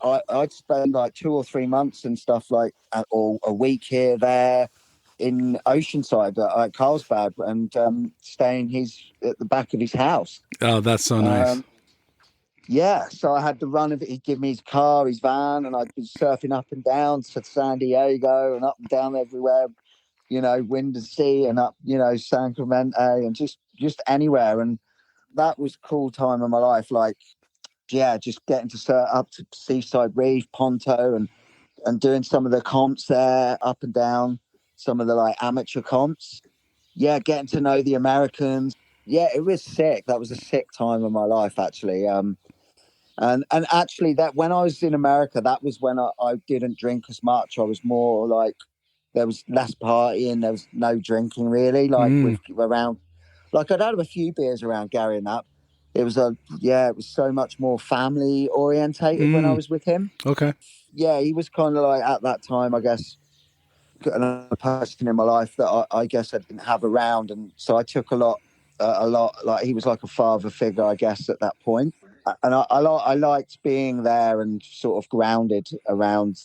I'd spend like 2 or 3 months and stuff like, or a week here, there in Oceanside at Carlsbad and staying at the back of his house. Oh, that's so nice. Yeah, so I had the run of it. He'd give me his car, his van, and I'd be surfing up and down to San Diego and up and down everywhere, you know, wind and sea and up, you know, San Clemente and just anywhere. And that was a cool time of my life. Like, yeah, just getting to up to Seaside Reef, Ponto, and doing some of the comps there, up and down, some of the like amateur comps. Yeah, getting to know the Americans. Yeah, it was sick. That was a sick time of my life, actually. And actually, that when I was in America, that was when I didn't drink as much. I was more like there was less partying, there was no drinking really. Like with around, like I'd had a few beers around Gary and that. It was it was so much more family orientated when I was with him. Okay. Yeah, he was kind of like at that time, I guess, another person in my life that I guess I didn't have around, and so I took a lot. Like he was like a father figure, I guess, at that point. And I liked being there and sort of grounded around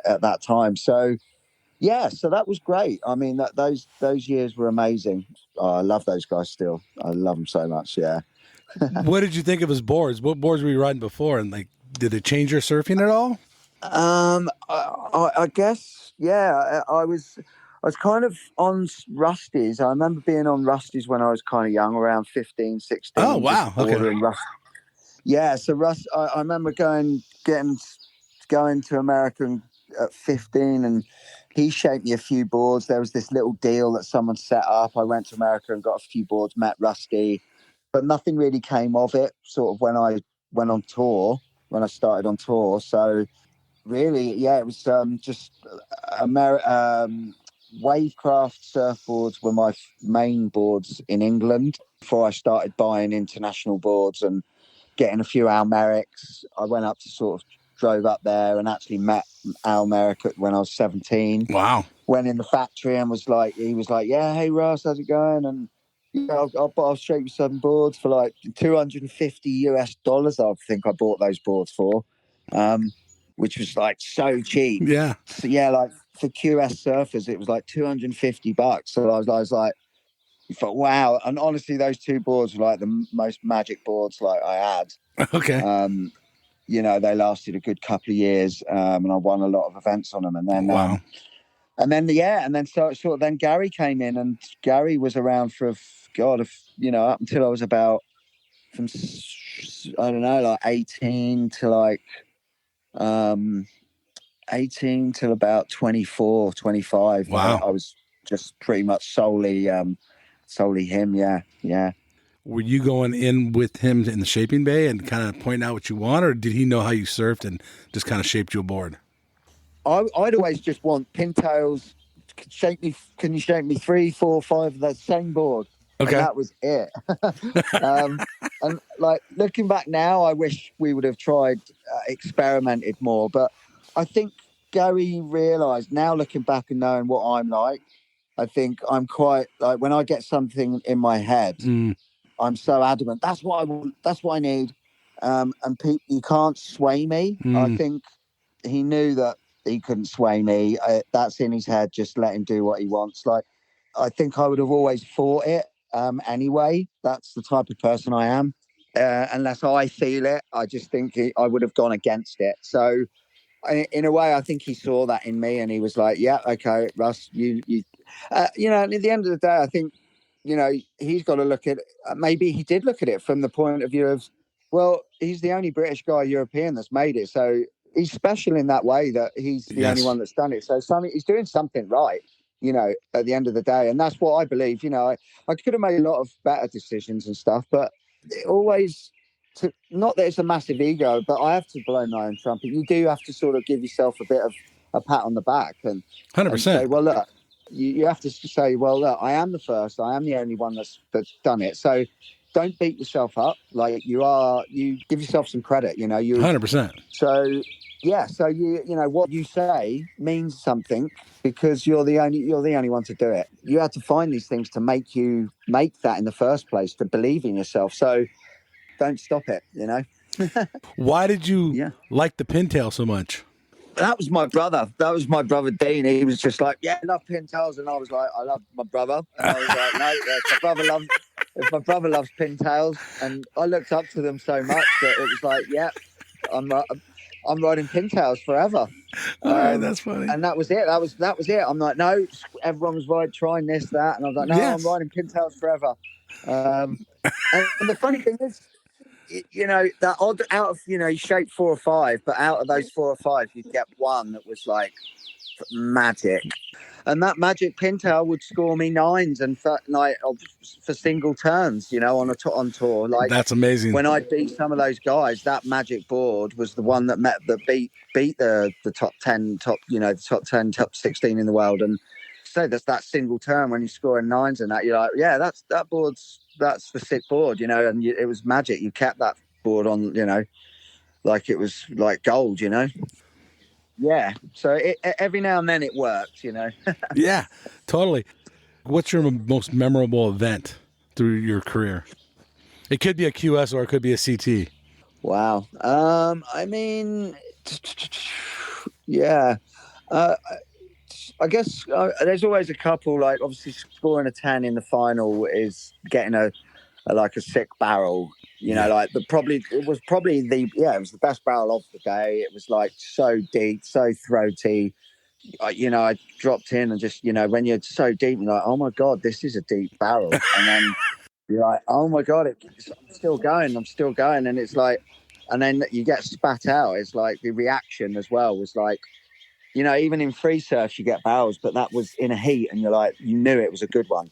at that time. So yeah, so that was great. I mean, those years were amazing. Oh, I love those guys still. I love them so much. Yeah. What did you think of his boards? What boards were you riding before? And like, did it change your surfing at all? I guess yeah. I was kind of on Rusties. I remember being on Rusties when I was kind of young, around 15, 16. Oh, wow. Just Okay. ordering Yeah, so I remember going to America at 15, and he shaped me a few boards. There was this little deal that someone set up. I went to America and got a few boards, met Rusty, but nothing really came of it. Sort of when I went on tour, when I started on tour. So really, yeah, it was just Wavecraft surfboards were my main boards in England before I started buying international boards and getting a few Almerics. I went up to sort of drove up there and actually met Almeric when I was 17. Wow. Went in the factory and he was like, yeah, hey Russ, how's it going? And yeah, I'll show you some boards for like $250 I think I bought those boards for, which was like so cheap. Yeah. So yeah, like for QS surfers, it was like $250. So I was like, thought, wow. And honestly, those two boards were like the most magic boards like I had. Okay. You know, they lasted a good couple of years, and I won a lot of events on them. And then, wow. And then so sort of then Gary came in, and Gary was around for you know, up until I was about from I don't know, like 18 to like 18 till about 24, 25. Wow. I was just pretty much solely him. Yeah, yeah. Were you going in with him in the shaping bay and kind of pointing out what you want, or did he know how you surfed and just kind of shaped you a board? I'd always just want pintails. Can you shape me 3, 4, 5 of that same board? Okay. And that was it. And like looking back now, I wish we would have tried, experimented more. But I think Gary realised now, looking back and knowing what I'm like, I think I'm quite like when I get something in my head, I'm so adamant. That's what I want. That's what I need. And you can't sway me. I think he knew that he couldn't sway me. That's in his head. Just let him do what he wants. Like, I think I would have always fought it anyway. That's the type of person I am. Unless I feel it, I just think I would have gone against it. So, in a way, I think he saw that in me, and he was like, "Yeah, okay, Russ, you know." And at the end of the day, I think, you know, he's got to look at. Maybe he did look at it from the point of view of, well, he's the only British guy, European, that's made it, so he's special in that way that he's the only one that's done it. So he's doing something right, you know. At the end of the day, and that's what I believe. You know, I could have made a lot of better decisions and stuff, but it always. Not that it's a massive ego, but I have to blow my own trumpet. You do have to sort of give yourself a bit of a pat on the back and 100%. say, well, look, you have to say, well, look, I am the first. I am the only one that's done it. So don't beat yourself up. Like you give yourself some credit, you know, 100%. So, yeah. So you know, what you say means something because you're the only one to do it. You had to find these things to make you make that in the first place, to believe in yourself. So, don't stop it, you know. Why did you like the pintail so much? That was my brother. That was my brother Dean. He was just like, yeah, I love pintails, and I was like, I love my brother, and I was like, no, if my brother loves pintails, and I looked up to them so much that it was like, yeah, I'm riding pintails forever. All right, that's funny. And that was it. That was it. I'm like, no, everyone was trying this, that, and I was like, no, I'm riding pintails forever. And the funny thing is, you know, that odd out of, you know, you shape 4 or 5, but out of those 4 or 5, you'd get one that was like magic. And that magic pintail would score me 9s and for single turns, you know, on tour. Like, that's amazing. When I beat some of those guys, that magic board was the one that beat the top 10, the top 10, top 16 in the world. And so that's that single turn when you're scoring 9s and that, you're like, yeah, that's the sick board, you know. And it was magic. You kept that board on, you know, like it was like gold, you know. Yeah. So every now and then it works, you know. Yeah, totally. What's your most memorable event through your career? It could be a QS or it could be a CT. Wow. I mean, yeah. I guess there's always a couple. Like, obviously, scoring a 10 in the final is getting a sick barrel. You know, like it was the best barrel of the day. It was like so deep, so throaty. You know, I dropped in and just, you know, when you're so deep, you're like, oh my God, this is a deep barrel. And then you're like, oh my God, I'm still going. And it's like, and then you get spat out. It's like the reaction as well was like, you know, even in free surf, you get barrels, but that was in a heat and you're like, you knew it was a good one.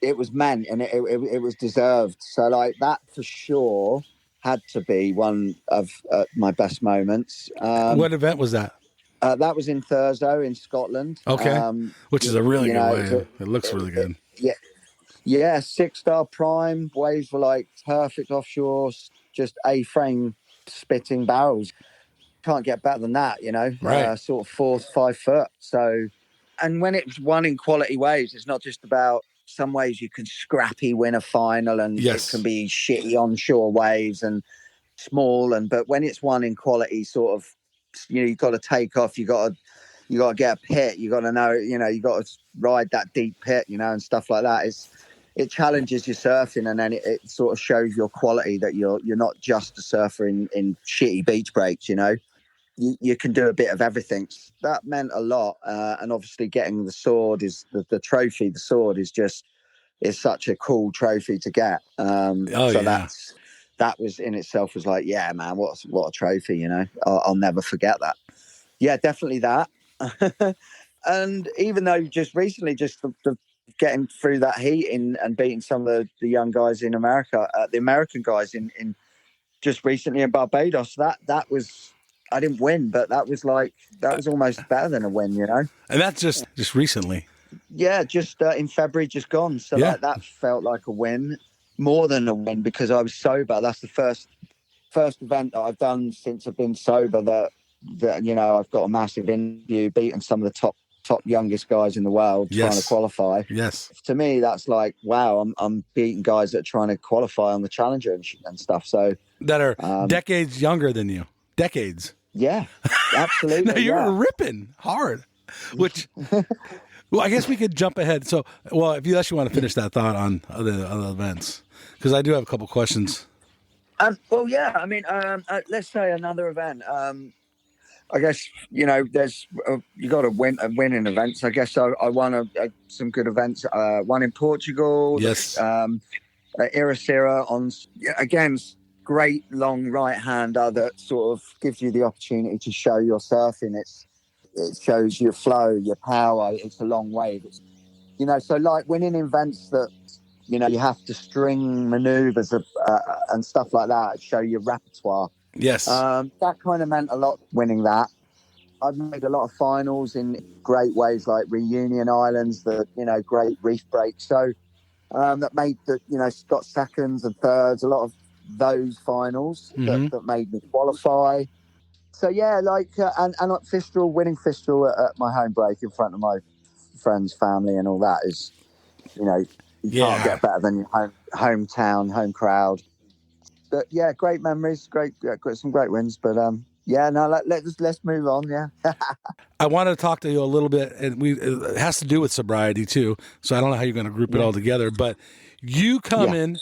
It was meant and it was deserved. So, like, that for sure had to be one of my best moments. What event was that? That was in Thurso in Scotland. Okay. Which is a really good wave. It looks really good. Yeah. Yeah, 6-star prime. Waves were like perfect offshore, just A-frame spitting barrels. Can't get better than that, you know. Right. Sort of 4 to 5 foot. So, and when it's won in quality waves, it's not just about some waves you can scrappy win a final and it can be shitty onshore waves and small, but when it's won in quality, sort of, you know, you've got to take off, you got to get a pit, you got to know, you know, you got to ride that deep pit, you know, and stuff like that. It challenges your surfing, and then it sort of shows your quality that you're not just a surfer in shitty beach breaks, you know. You can do a bit of everything. That meant a lot, and obviously getting the sword is the trophy. The sword is such a cool trophy to get. That was in itself was like, yeah, man, what a trophy, you know. I'll never forget that. Yeah, definitely that. And even though just recently, just the getting through that heat and beating some of the young guys in America, the American guys in just recently in Barbados, that was, I didn't win, but that was almost better than a win, you know. And that's just recently. Yeah, just in February, just gone. So like, that felt like a win, more than a win, because I was sober. That's the first event that I've done since I've been sober that you know, I've got a massive interview, beating some of the top top youngest guys in the world trying to Yes. qualify. Yes. To me, that's like, wow, I'm beating guys that are trying to qualify on the Challenger and stuff. So That are decades younger than you. Decades. yeah, No, absolutely. you're Yeah. ripping hard. Which, well, I guess we could jump ahead. So, well, if you actually want to finish that thought on other events, because I do have a couple questions. Well, yeah. I mean, let's say another event. I guess there's you got to win events. I guess I won some good events. One in Portugal. Yes. Irasira on again. Great long right hander that sort of gives you the opportunity to show your surfing. It shows your flow, your power. It's a long wave. So like winning events that you have to string maneuvers and stuff like that. Show your repertoire. Yes. That kind of meant a lot winning that. I've made a lot of finals in great ways like Reunion Islands, great reef breaks. So that made got seconds and thirds, a lot of those finals that made me qualify. So yeah, and at Fistral, winning Fistral at my home break in front of my friends, family, and all that is, you can't get better than your hometown, home crowd. But yeah, great memories, some great wins. But let's move on. Yeah. I wanted to talk to you a little bit, and it has to do with sobriety too. So I don't know how you're going to group it all together, but you come in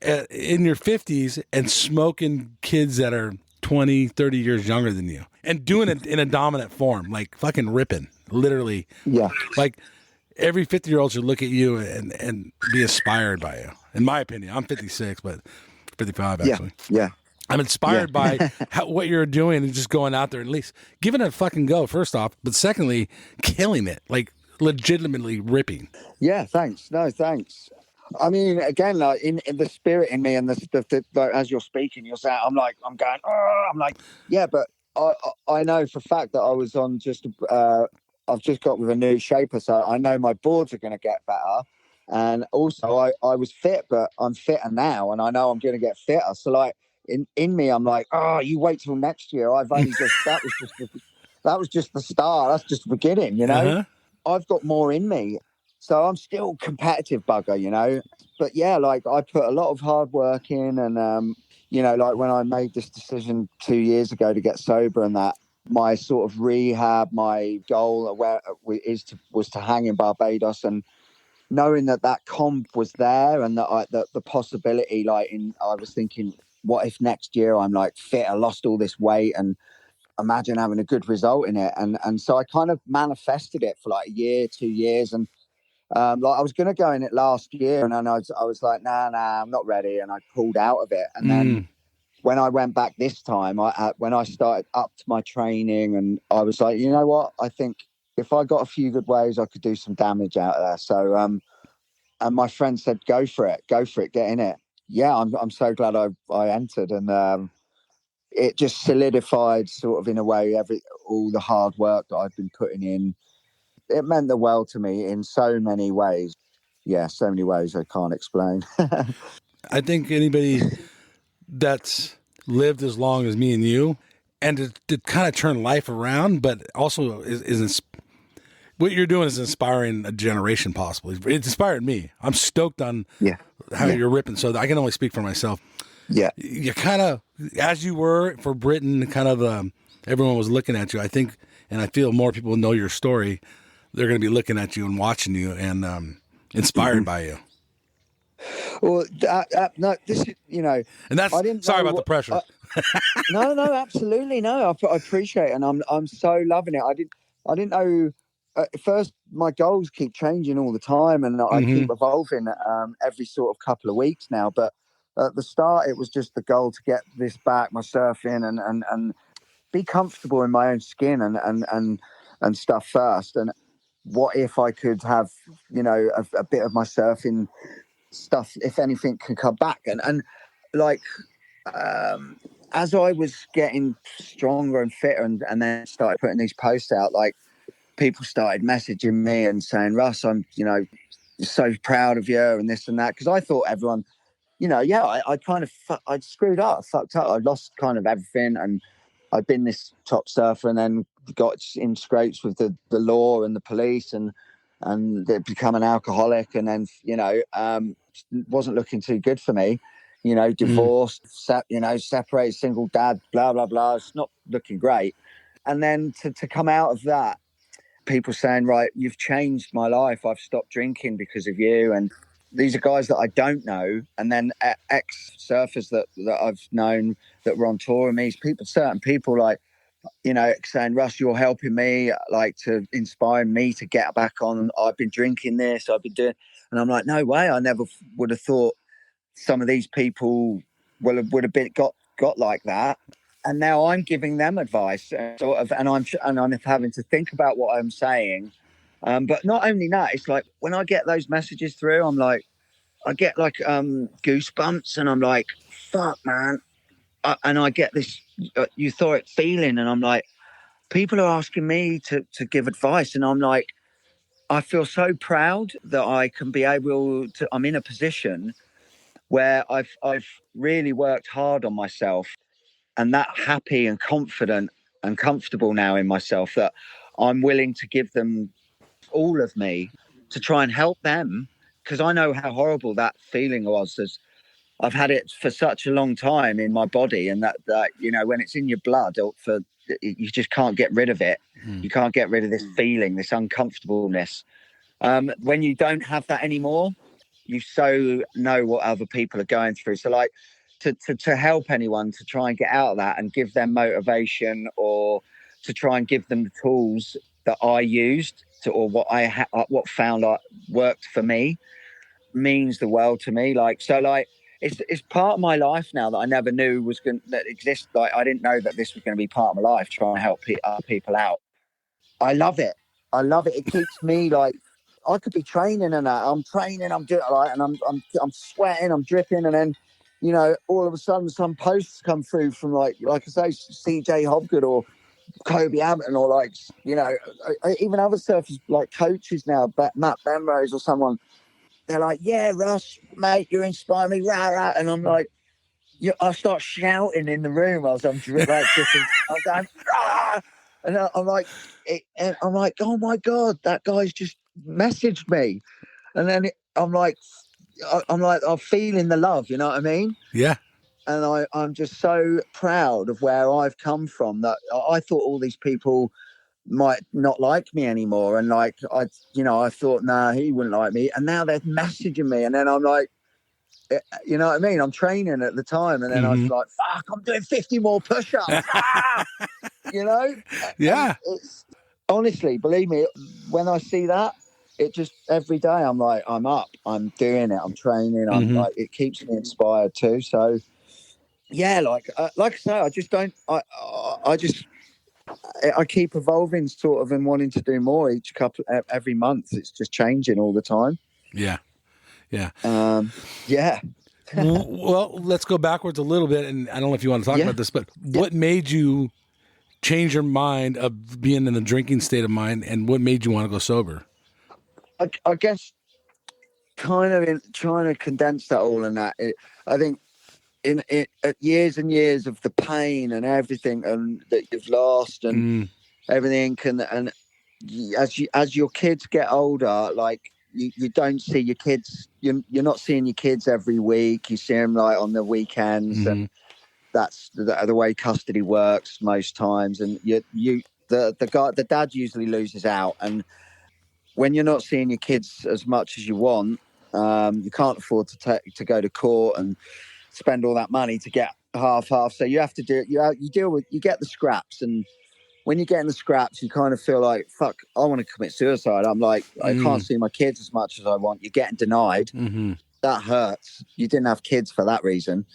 your 50s and smoking kids that are 20, 30 years younger than you, and doing it in a dominant form, like fucking ripping, literally. Yeah. Like every 50-year-old should look at you and be inspired by you. In my opinion, I'm 56, but 55 actually. Yeah. I'm inspired by what you're doing and just going out there and at least giving it a fucking go, first off. But secondly, killing it, like legitimately ripping. Yeah, thanks. No, thanks. I mean, again, like in the spirit in me and the as you're speaking, you're saying, I'm like, yeah, but I know for a fact that I was on I've just got with a new shaper, so I know my boards are going to get better. And also I was fit, but I'm fitter now and I know I'm going to get fitter. So like in me, I'm like, oh, you wait till next year. I've only that was just the start. That's just the beginning, I've got more in me. So I'm still competitive bugger, But yeah, like I put a lot of hard work in and, like when I made this decision 2 years ago to get sober and that, my sort of rehab, my goal was to hang in Barbados, and knowing that comp was there and that the possibility, I was thinking, what if next year I'm like fit, I lost all this weight and imagine having a good result in it. And so I kind of manifested it for like a year, 2 years. And I was going to go in it last year and then I was like, nah, I'm not ready. And I pulled out of it. And then when I went back this time, when I started up to my training and I was like, you know what, I think if I got a few good waves, I could do some damage out of there. So, and my friend said, go for it, get in it. Yeah, I'm so glad I entered, and it just solidified sort of in a way all the hard work that I've been putting in. It meant the world to me in so many ways. Yeah, so many ways I can't explain. I think anybody that's lived as long as me and you and to kind of turn life around, but also is what you're doing is inspiring a generation possibly. It inspired me. I'm stoked on how you're ripping, so I can only speak for myself. Yeah. You kind of, as you were for Britain, kind of everyone was looking at you. I think, and I feel more people know your story. They're going to be looking at you and watching you and inspired by you. Well, no, this is, and that's, sorry about the pressure. No, absolutely. No, I appreciate it. And I'm so loving it. I didn't know, at first my goals keep changing all the time and I keep evolving every sort of couple of weeks now. But at the start, it was just the goal to get this back, my surfing and be comfortable in my own skin and stuff first. And what if I could have, a bit of my surfing stuff, if anything, can come back. And like, as I was getting stronger and fitter and then started putting these posts out, like people started messaging me and saying, Russ, I'm, so proud of you and this and that. Because I thought everyone, I kind of, I'd screwed up, fucked up. I'd lost kind of everything and I'd been this top surfer and then got in scrapes with the law and the police, and they become an alcoholic, and then wasn't looking too good for me. Divorced, separated, single dad, blah blah blah. It's not looking great. And then to come out of that, people saying, right, you've changed my life. I've stopped drinking because of you. And these are guys that I don't know. And then ex-surfers that I've known that were on tour with me, certain people like, saying, Russ, you're helping me, like, to inspire me to get back on. I've been drinking this, I've been doing. And I'm like, no way. I never would have thought some of these people would have been got like that. And now I'm giving them advice, and I'm having to think about what I'm saying. But not only that, it's like when I get those messages through, I get like goosebumps, and I'm like, fuck, man. And I get this euphoric feeling, and I'm like, people are asking me to give advice, and I'm like, I feel so proud that I can be able to. I'm in a position where I've really worked hard on myself, and that happy and confident and comfortable now in myself that I'm willing to give them all of me to try and help them, because I know how horrible that feeling was. As I've had it for such a long time in my body, and that when it's in your blood, you just can't get rid of it. You can't get rid of this feeling, this uncomfortableness. When you don't have that anymore, you so know what other people are going through. So like to help anyone to try and get out of that and give them motivation, or to try and give them the tools that I used or what what found worked for me, means the world to me. It's part of my life now that I never knew was going that exist. Like, I didn't know that this was going to be part of my life, trying to help other people out. I love it. I love it. It keeps me like, I could be training and that. I'm training, I'm doing like, and I'm sweating, I'm dripping, and then, all of a sudden some posts come through from like I say, CJ Hobgood or Kobe Abbott, or like, even other surfers, like coaches now, Matt Benrose or someone. They're like, yeah, Russ, mate, you're inspiring me, rah, rah. And I'm like, I start shouting in the room as I'm dripping. I'm going, rah! And I'm like, oh my God, that guy's just messaged me. And then I'm like, I'm feeling the love, you know what I mean? Yeah. And I'm just so proud of where I've come from, that I thought all these people might not like me anymore. And like, I thought, nah, he wouldn't like me. And now they're messaging me. And then I'm like, you know what I mean? I'm training at the time. And then I was like, fuck, I'm doing 50 more push-ups. Yeah. And it's, honestly, believe me, when I see that, it just, every day I'm like, I'm up, I'm doing it, I'm training, I'm like, it keeps me inspired too. So yeah, like I say, I just don't, I keep evolving sort of, and wanting to do more every month. It's just changing all the time. Yeah. Yeah. Yeah. Well, let's go backwards a little bit, and I don't know if you want to talk about this, but what made you change your mind of being in a drinking state of mind, and what made you want to go sober? I guess kind of in trying to condense that all in that, I think in years and years of the pain and everything, and that you've lost and everything, and as your kids get older, like you don't see your kids, you're not seeing your kids every week. You see them like on the weekends, and that's the way custody works most times. And the dad usually loses out, and when you're not seeing your kids as much as you want, you can't afford to go to court and spend all that money to get half. So you have to you get the scraps, and when you get in the scraps, you kind of feel like, fuck, I want to commit suicide. I'm like, I can't see my kids as much as I want. You're getting denied. That hurts. You didn't have kids for that reason.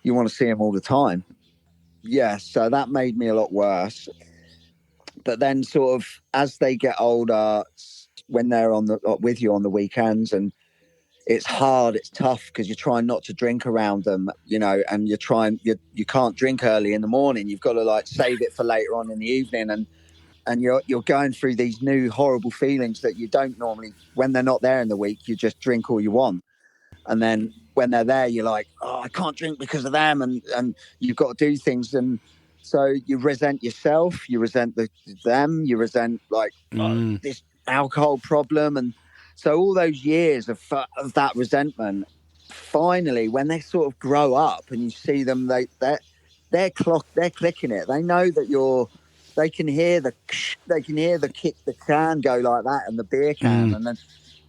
You want to see them all the time. Yeah, so that made me a lot worse. But then sort of as they get older, when they're with you on the weekends, and it's hard, it's tough, because you're trying not to drink around them, and you can't drink early in the morning. You've got to like save it for later on in the evening, and you're going through these new horrible feelings that you don't normally. When they're not there in the week, you just drink all you want, and then when they're there, you're like, oh, I can't drink because of them, and you've got to do things. And So you resent yourself, you resent them, you resent like this alcohol problem. And so all those years of that resentment, finally, when they sort of grow up and you see them, they're clicking it. They know that they can hear the kick the can go like that and the beer can. And then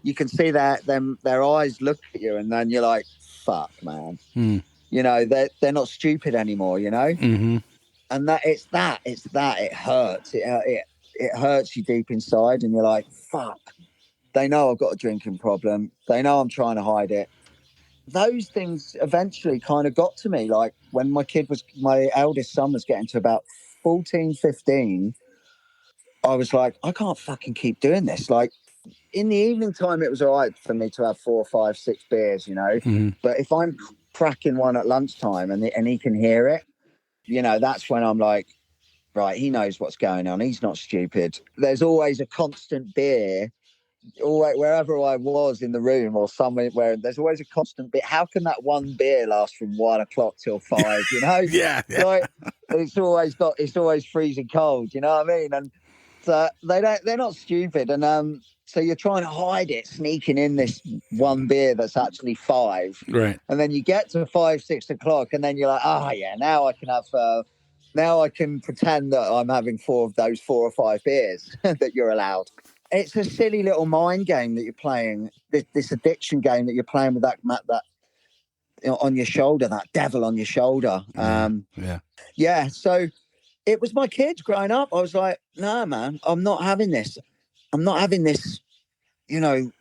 you can see their eyes look at you, and then you're like, fuck, man. You know, they're not stupid anymore, you know? And it hurts. It hurts you deep inside, and you're like, fuck. They know I've got a drinking problem. They know I'm trying to hide it. Those things eventually kind of got to me. Like when my eldest son was getting to about 14, 15, I was like, I can't fucking keep doing this. Like in the evening time, it was all right for me to have 4, 5, 6 beers, you know. But if I'm cracking one at lunchtime and he can hear it, you know, that's when I'm like, right, he knows what's going on. He's not stupid. There's always a constant beer, always, wherever I was in the room or somewhere where there's always a constant beer. How can that one beer last from 1 o'clock till 5? You know, yeah. Like it's always freezing cold. You know what I mean? And so they're not stupid. And so you're trying to hide it, sneaking in this one beer that's actually 5. Right. And then you get to 5, 6 o'clock, and then you're like, oh yeah, now I can have. Now I can pretend that I'm having 4 of those 4 or 5 beers that you're allowed. It's a silly little mind game that you're playing. This addiction game that you're playing with that you know, on your shoulder, that devil on your shoulder. Yeah. So it was my kids growing up. I was like, no, man, I'm not having this. I'm not having this. You know,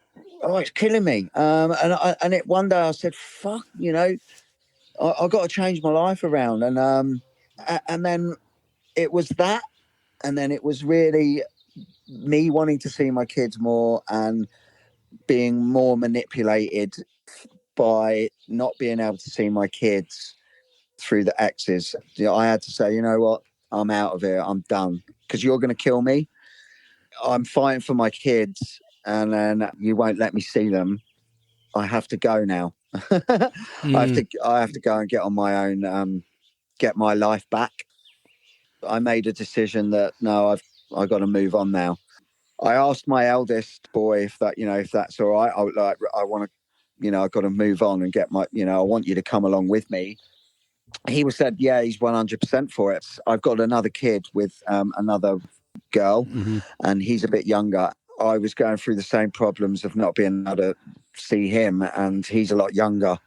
oh, it's killing me. And one day I said, fuck, you know, I got to change my life around. And then it was that. And then it was really me wanting to see my kids more and being more manipulated by not being able to see my kids through the exes. You know, I had to say, you know what? I'm out of here. I'm done because you're going to kill me. I'm fighting for my kids and then you won't let me see them. I have to go now. I have to go and get on my own, get my life back. I made a decision that no, I got to move on now. I asked my eldest boy if that's all right. I want to, you know, I got to move on and get I want you to come along with me. He said, yeah, he's 100% for it. I've got another kid with another girl, and he's a bit younger. I was going through the same problems of not being able to see him, and he's a lot younger.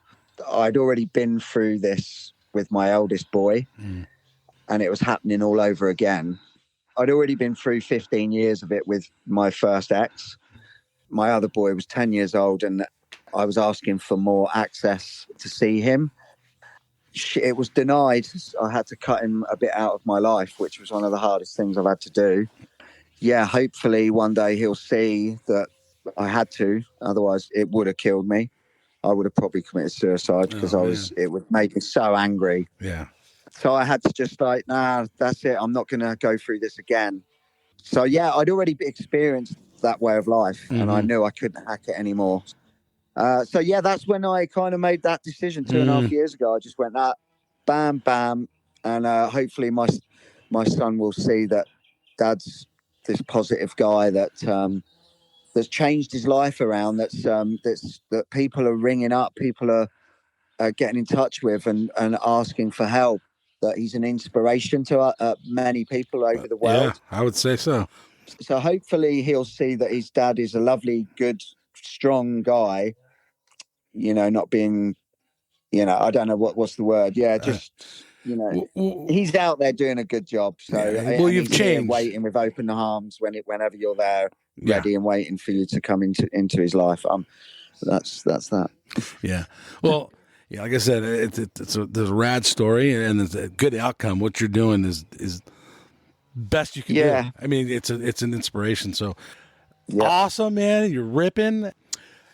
I'd already been through this with my eldest boy, and it was happening all over again. I'd already been through 15 years of it with my first ex. My other boy was 10 years old, and I was asking for more access to see him. It was denied. I had to cut him a bit out of my life, which was one of the hardest things I've had to do. Yeah, hopefully one day he'll see that I had to. Otherwise, it would have killed me. I would have probably committed suicide because it would make me so angry. Yeah. So I had to just like, nah, that's it. I'm not going to go through this again. So yeah, I'd already experienced that way of life, and I knew I couldn't hack it anymore. So yeah, that's when I kind of made that decision 2.5 years ago. I just went that, bam, bam, and hopefully my son will see that Dad's this positive guy that that's changed his life around. That people are ringing up, people are getting in touch with and asking for help. That he's an inspiration to many people over the world. Yeah, I would say so. So hopefully he'll see that his dad is a lovely, good, strong guy. You know, not being, you know, I don't know what's the word. Yeah, just, you know, he's out there doing a good job. So, well, you've he's changed. waiting with open arms whenever you're there, ready and waiting for you to come into his life. That's that. Yeah. Well, yeah, like I said, there's a rad story and it's a good outcome. What you're doing is best you can do. I mean, it's an inspiration. So awesome, man. You're ripping.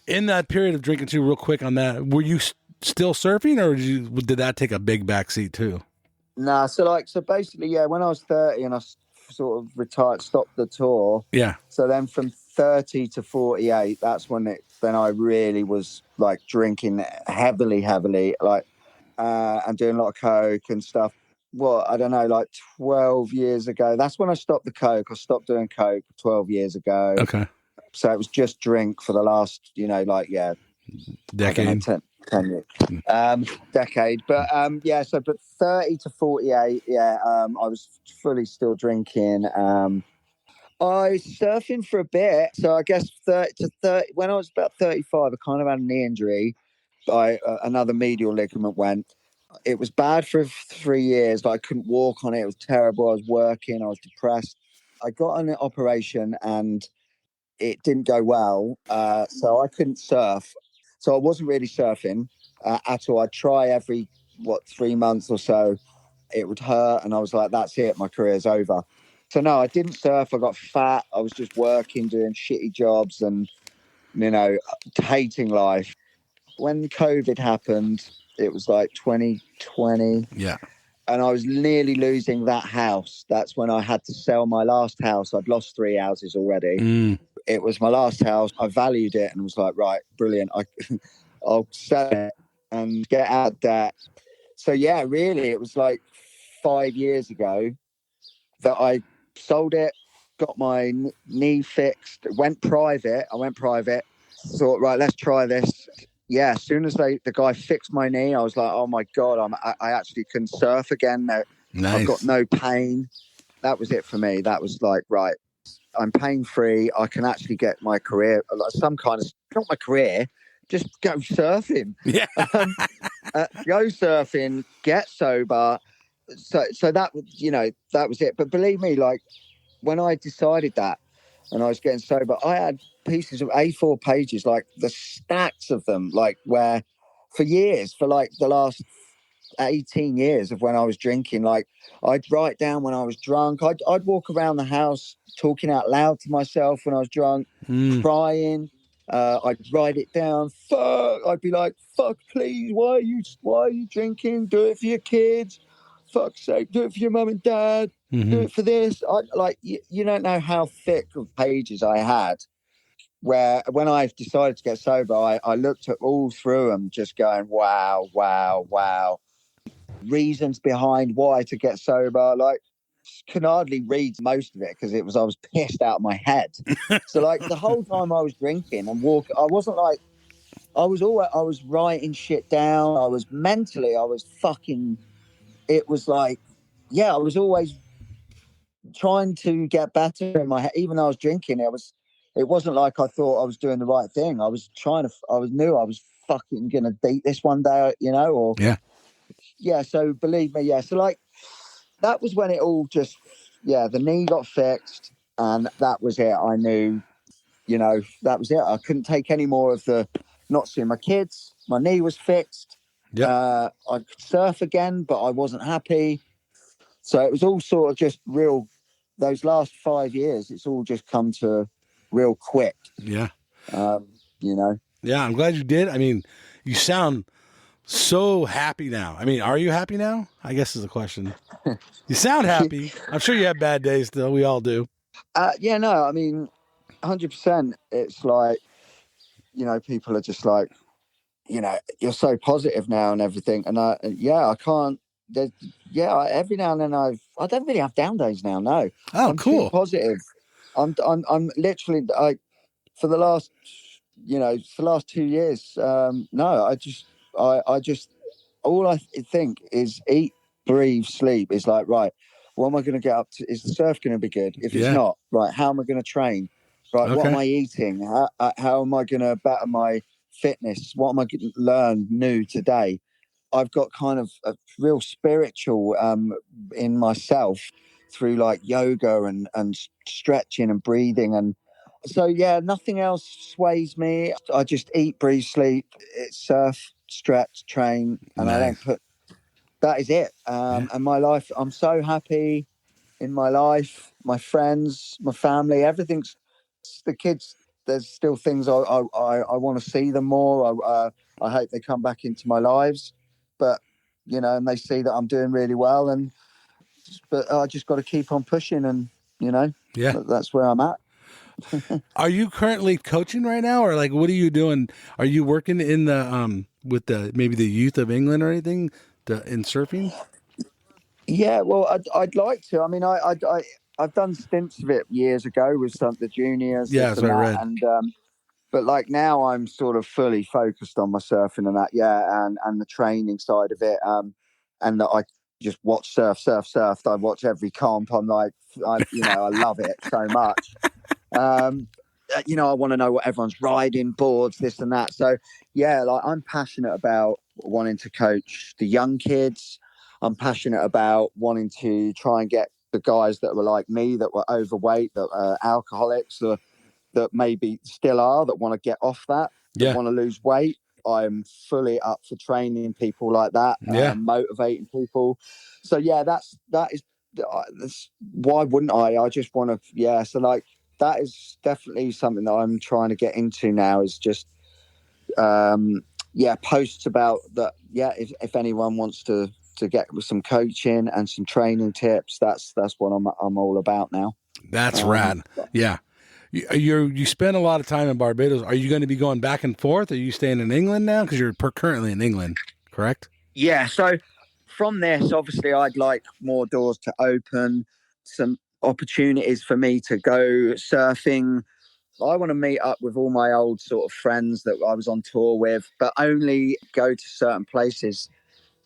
In that period of drinking too, real quick on that, were you still surfing or did that take a big backseat too? Nah, so basically, yeah, when I was 30 and I sort of retired, stopped the tour. Yeah. So then from 30 to 48, that's when I really was like drinking heavily, like, and doing a lot of coke and stuff. what, I don't know, like 12 years ago. That's when I stopped the coke. I stopped doing coke 12 years ago. Okay. So it was just drink for the last, like, yeah, I don't know, Decade. 10 years, decade. But yeah, so but 30 to 48, yeah, I was fully still drinking. I was surfing for a bit. So I guess 30 to 30, when I was about 35, I kind of had a knee injury. Another medial ligament went. It was bad for 3 years. Like, I couldn't walk on it. It was terrible. I was working. I was depressed. I got an operation and it didn't go well. So I couldn't surf. So I wasn't really surfing at all. I'd try every, 3 months or so. It would hurt. And I was like, that's it. My career's over. So no, I didn't surf. I got fat. I was just working, doing shitty jobs and, hating life. When COVID happened, it was like 2020. Yeah. And I was nearly losing that house. That's when I had to sell my last house. I'd lost 3 houses already. Mm. It was my last house. I valued it and was like, right, brilliant. I'll sell it and get out of debt. So yeah, really, it was like 5 years ago that I sold it, got my knee fixed, went private. I went private, thought, right, let's try this. Yeah, as soon as the guy fixed my knee, I was like, oh my God, I actually can surf again. Nice. I've got no pain. That was it for me. That was like, right, I'm pain free. I can actually get my career, like some kind of, not my career, just go surfing. Yeah. Go surfing, get sober. So that, that was it. But believe me, like, when I decided that and I was getting sober, I had pieces of A4 pages, like the stacks of them, like where for years, for like the last 18 years of when I was drinking, like I'd write down when I was drunk. I'd walk around the house talking out loud to myself when I was drunk, crying. I'd write it down. Fuck. I'd be like, fuck, please. Why are you drinking? Do it for your kids. Fuck's sake. Do it for your mum and dad. Do it for this. You don't know how thick of pages I had. Where when I decided to get sober, I looked at all through them, just going, wow, wow, wow. Reasons behind why to get sober. Like, can hardly read most of it because I was pissed out of my head. So like the whole time I was drinking and walking, I wasn't like, I was writing shit down. I was mentally, I was fucking, it was like, yeah, I was always trying to get better in my head. Even though I was drinking, it wasn't like I thought I was doing the right thing. I was knew I was fucking gonna beat this one day, or yeah. So believe me, yeah. So like that was when it all just, the knee got fixed and that was it. I knew, that was it. I couldn't take any more of the not seeing my kids. My knee was fixed. Yep. I could surf again, but I wasn't happy. So it was all sort of just real, those last 5 years, it's all just come to real quick. Yeah. Yeah, I'm glad you did. I mean, you sound so happy now. I mean, are you happy now? I guess is the question. You sound happy. I'm sure you have bad days still. We all do. Yeah, no, I mean, 100%. It's like, people are just like, you're so positive now and everything. And I can't, every now and then I don't really have down days now. No. Oh, I'm cool. too positive. I'm literally for the last 2 years. No, I just, all I think is eat, breathe, sleep. Is like, right, what am I going to get up to? Is the surf going to be good? If it's not, right, how am I going to train? Right, what am I eating? How am I going to better my fitness? What am I going to learn new today? I've got kind of a real spiritual in myself through like yoga and stretching and breathing. And so, yeah, nothing else sways me. I just eat, breathe, sleep, surf, stretch, train, and I don't put, that is it. And my life, I'm so happy in my life, my friends, my family, everything's, the kids, there's still things I want to see them more. I hope they come back into my lives, but and they see that I'm doing really well, but I just got to keep on pushing, and that's where I'm at. Are you currently coaching right now, or like what are you doing? Are you working in the with the maybe the youth of England or anything in surfing? Yeah, well, I'd like to. I mean, I've done stints of it years ago with some the juniors, Yeah, this that's and what I that, read. and but like now I'm sort of fully focused on my surfing and that, yeah, and the training side of it, and that I just watch surf. I watch every comp. I'm like, I love it so much. Um, I want to know what everyone's riding, boards, this and that. So yeah, like I'm passionate about wanting to coach the young kids. I'm passionate about wanting to try and get the guys that were like me, that were overweight, that are alcoholics, that maybe still are, that want to get off that Yeah. want to lose weight. I'm fully up for training people like that, Yeah. motivating people. So yeah, that's why wouldn't I just want to, yeah. So like that is definitely something that I'm trying to get into now, is just posts about that. Yeah, if anyone wants to get some coaching and some training tips, that's what I'm all about now. That's um rad. Yeah. You spend a lot of time in Barbados. Are you going to be going back and forth? Are you staying in England now? Because you're currently in England, correct? Yeah, so from this, obviously, I'd like more doors to open, some opportunities for me to go surfing. I want to meet up with all my old sort of friends that I was on tour with, but only go to certain places.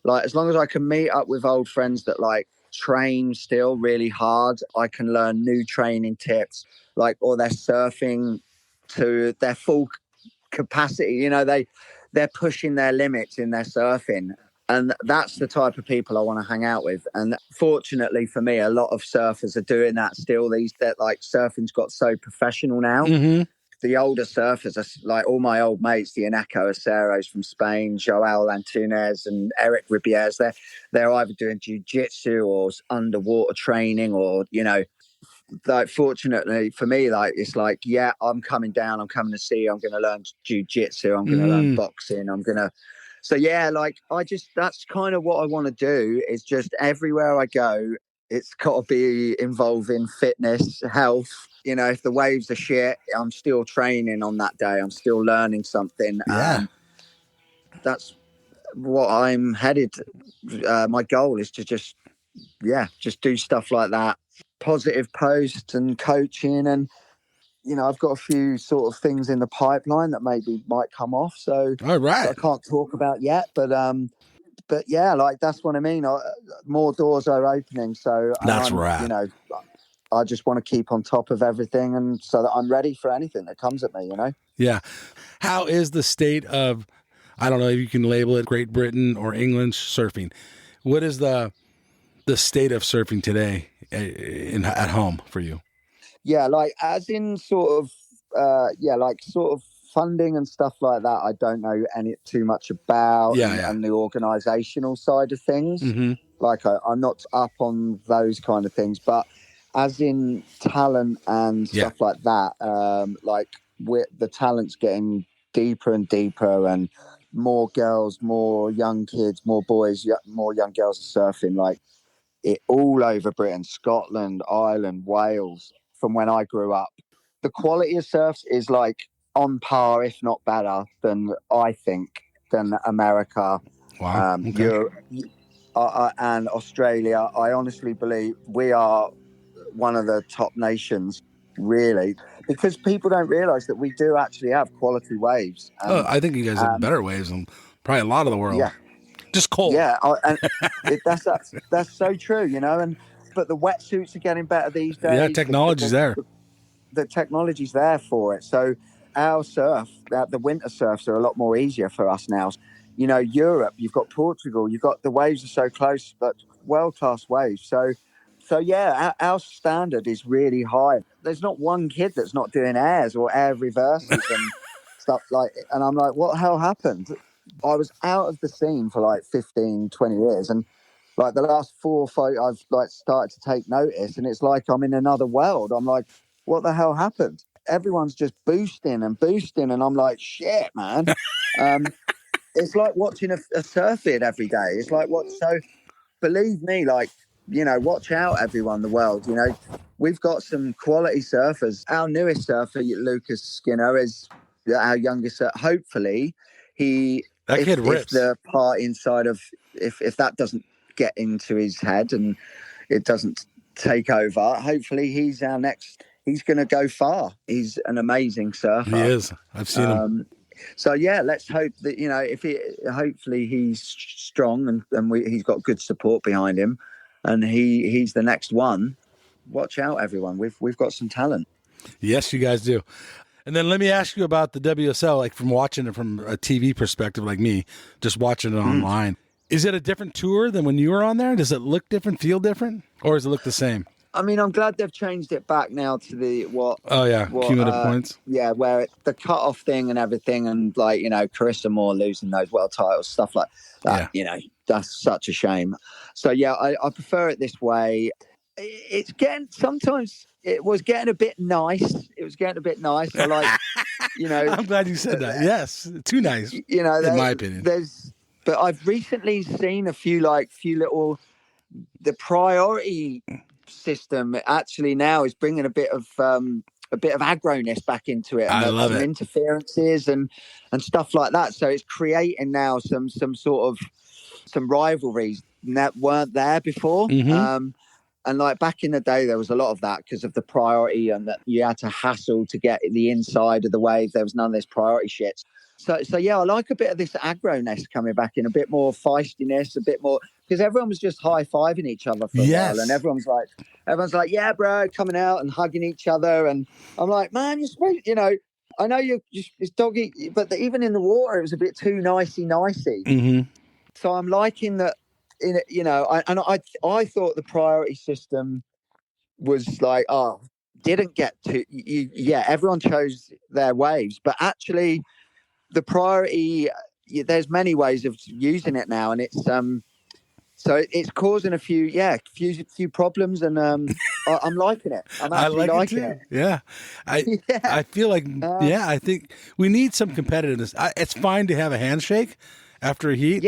Like, as long as I can meet up with old friends that like train still really hard, I can learn new training tips, like, or they're surfing to their full capacity. They're pushing their limits in their surfing, and that's the type of people I want to hang out with. And fortunately for me, a lot of surfers are doing that still. That like surfing's got so professional now. Mm-hmm. The older surfers are like all my old mates, the Eneco Aceros from Spain, Joao Antunes and Eric Ribieres. They're either doing jiu-jitsu or underwater training, or like fortunately for me, like it's like, yeah, I'm coming down, I'm coming to see you, I'm going to learn jiu-jitsu, I'm going to learn Mm. boxing, so yeah, like that's kind of what I want to do, is just everywhere I go, it's got to be involving fitness, health. If the waves are shit, I'm still training on that day, I'm still learning something. Yeah. That's what I'm headed. My goal is to just do stuff like that, positive posts and coaching. And I've got a few sort of things in the pipeline that maybe might come off, so All that I right. can't talk about yet, but yeah, like that's what I mean. More doors are opening, so, and That's rad. I just want to keep on top of everything, and so that I'm ready for anything that comes at me. Yeah. How is the state of, I don't know if you can label it Great Britain or England surfing? What is the state of surfing today at home for you? Yeah, like as in sort of like sort of funding and stuff like that, I don't know any too much about, Yeah, and yeah. the organizational side of things. Mm-hmm. Like I'm not up on those kind of things, but as in talent and Yeah. stuff like that, like the talent's getting deeper and deeper, and more girls, more young kids, more boys, more young girls are surfing. Like it all over Britain, Scotland, Ireland, Wales, from when I grew up. The quality of surfs is like on par, if not better, than I think, than America, Wow. Okay. Europe, and Australia. I honestly believe we are one of the top nations, really, because people don't realise that we do actually have quality waves. Oh, And I think you guys have better waves than probably a lot of the world. yeah, Just cold. yeah, and that's so true, and but the wetsuits are getting better these Yeah, days. technology's there. The technology's there for it. So our surf, the winter surfs are a lot more easier for us now. Europe, you've got Portugal, you've got the waves are so close, but world class waves. So yeah, our standard is really high. There's not one kid that's not doing airs or air reverses and stuff like. And I'm like, what the hell happened? I was out of the scene for like 15, 20 years, and like the last 4 or 5, I've like started to take notice, and it's like I'm in another world. I'm like, what the hell happened? Everyone's just boosting and boosting, and I'm like, shit, man. It's like watching a surf vid every day. It's like what? So believe me, like watch out, everyone. The world, we've got some quality surfers. Our newest surfer, Lucas Skinner, is our youngest. Hopefully, he That kid if rips. the part inside of if that doesn't get into his head and it doesn't take over. Hopefully he's our next. He's going to go far. He's an amazing surfer. He is. I've seen him. So yeah, let's hope that hopefully he's strong and he's got good support behind him, and he's the next one. Watch out, everyone. We've got some talent. Yes, you guys do. And then let me ask you about the WSL, like from watching it from a TV perspective, like me, just watching it online. Is it a different tour than when you were on there? Does it look different, feel different, or does it look the same? I mean, I'm glad they've changed it back now to the cumulative points. Yeah, where the cut-off thing and everything, and like, Carissa Moore losing those world titles, stuff like that. Yeah. That's such a shame. So yeah, I prefer it this way. It's getting, sometimes it was getting a bit nice. I like, I'm glad you said that. Yes, too nice. In my opinion. But I've recently seen a few little. The priority system actually now is bringing a bit of aggroness back into it, and I love some it. interferences and stuff like that. So it's creating now some sort of some rivalries that weren't there before. Mm-hmm. And like back in the day, there was a lot of that because of the priority, and that you had to hassle to get the inside of the wave. There was none of this priority shit. So yeah, I like a bit of this aggro-ness coming back in, a bit more feistiness, a bit more, because everyone was just high-fiving each other for a while, and everyone's like, yeah, bro, coming out and hugging each other, and I'm like, man, you're supposed, I know it's doggy, but even in the water, it was a bit too nicey. Mm-hmm. So I'm liking that. I thought the priority system was like, didn't get to everyone chose their waves, but actually the priority, there's many ways of using it now, and it's so it's causing a few problems, and I'm liking it. I'm actually liking it. Yeah, I feel like I think we need some competitiveness. It's fine to have a handshake after a heat.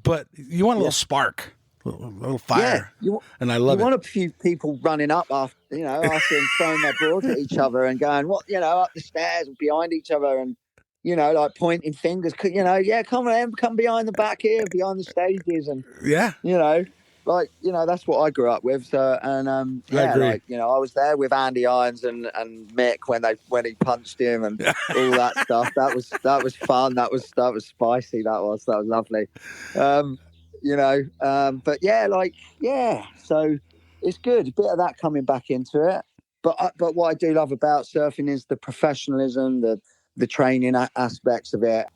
But you want a little spark, a little fire, and I love it. You want a few people running up after and throwing their boards at each other and going, up the stairs and behind each other, and like pointing fingers. Come behind the back here, behind the stages, and that's what I grew up with. So, and I agree. I was there with Andy Irons and Mick when he punched him and all that stuff. That was fun. That was spicy. That was lovely. So it's good. A bit of that coming back into it. But what I do love about surfing is the professionalism, the training aspects of it.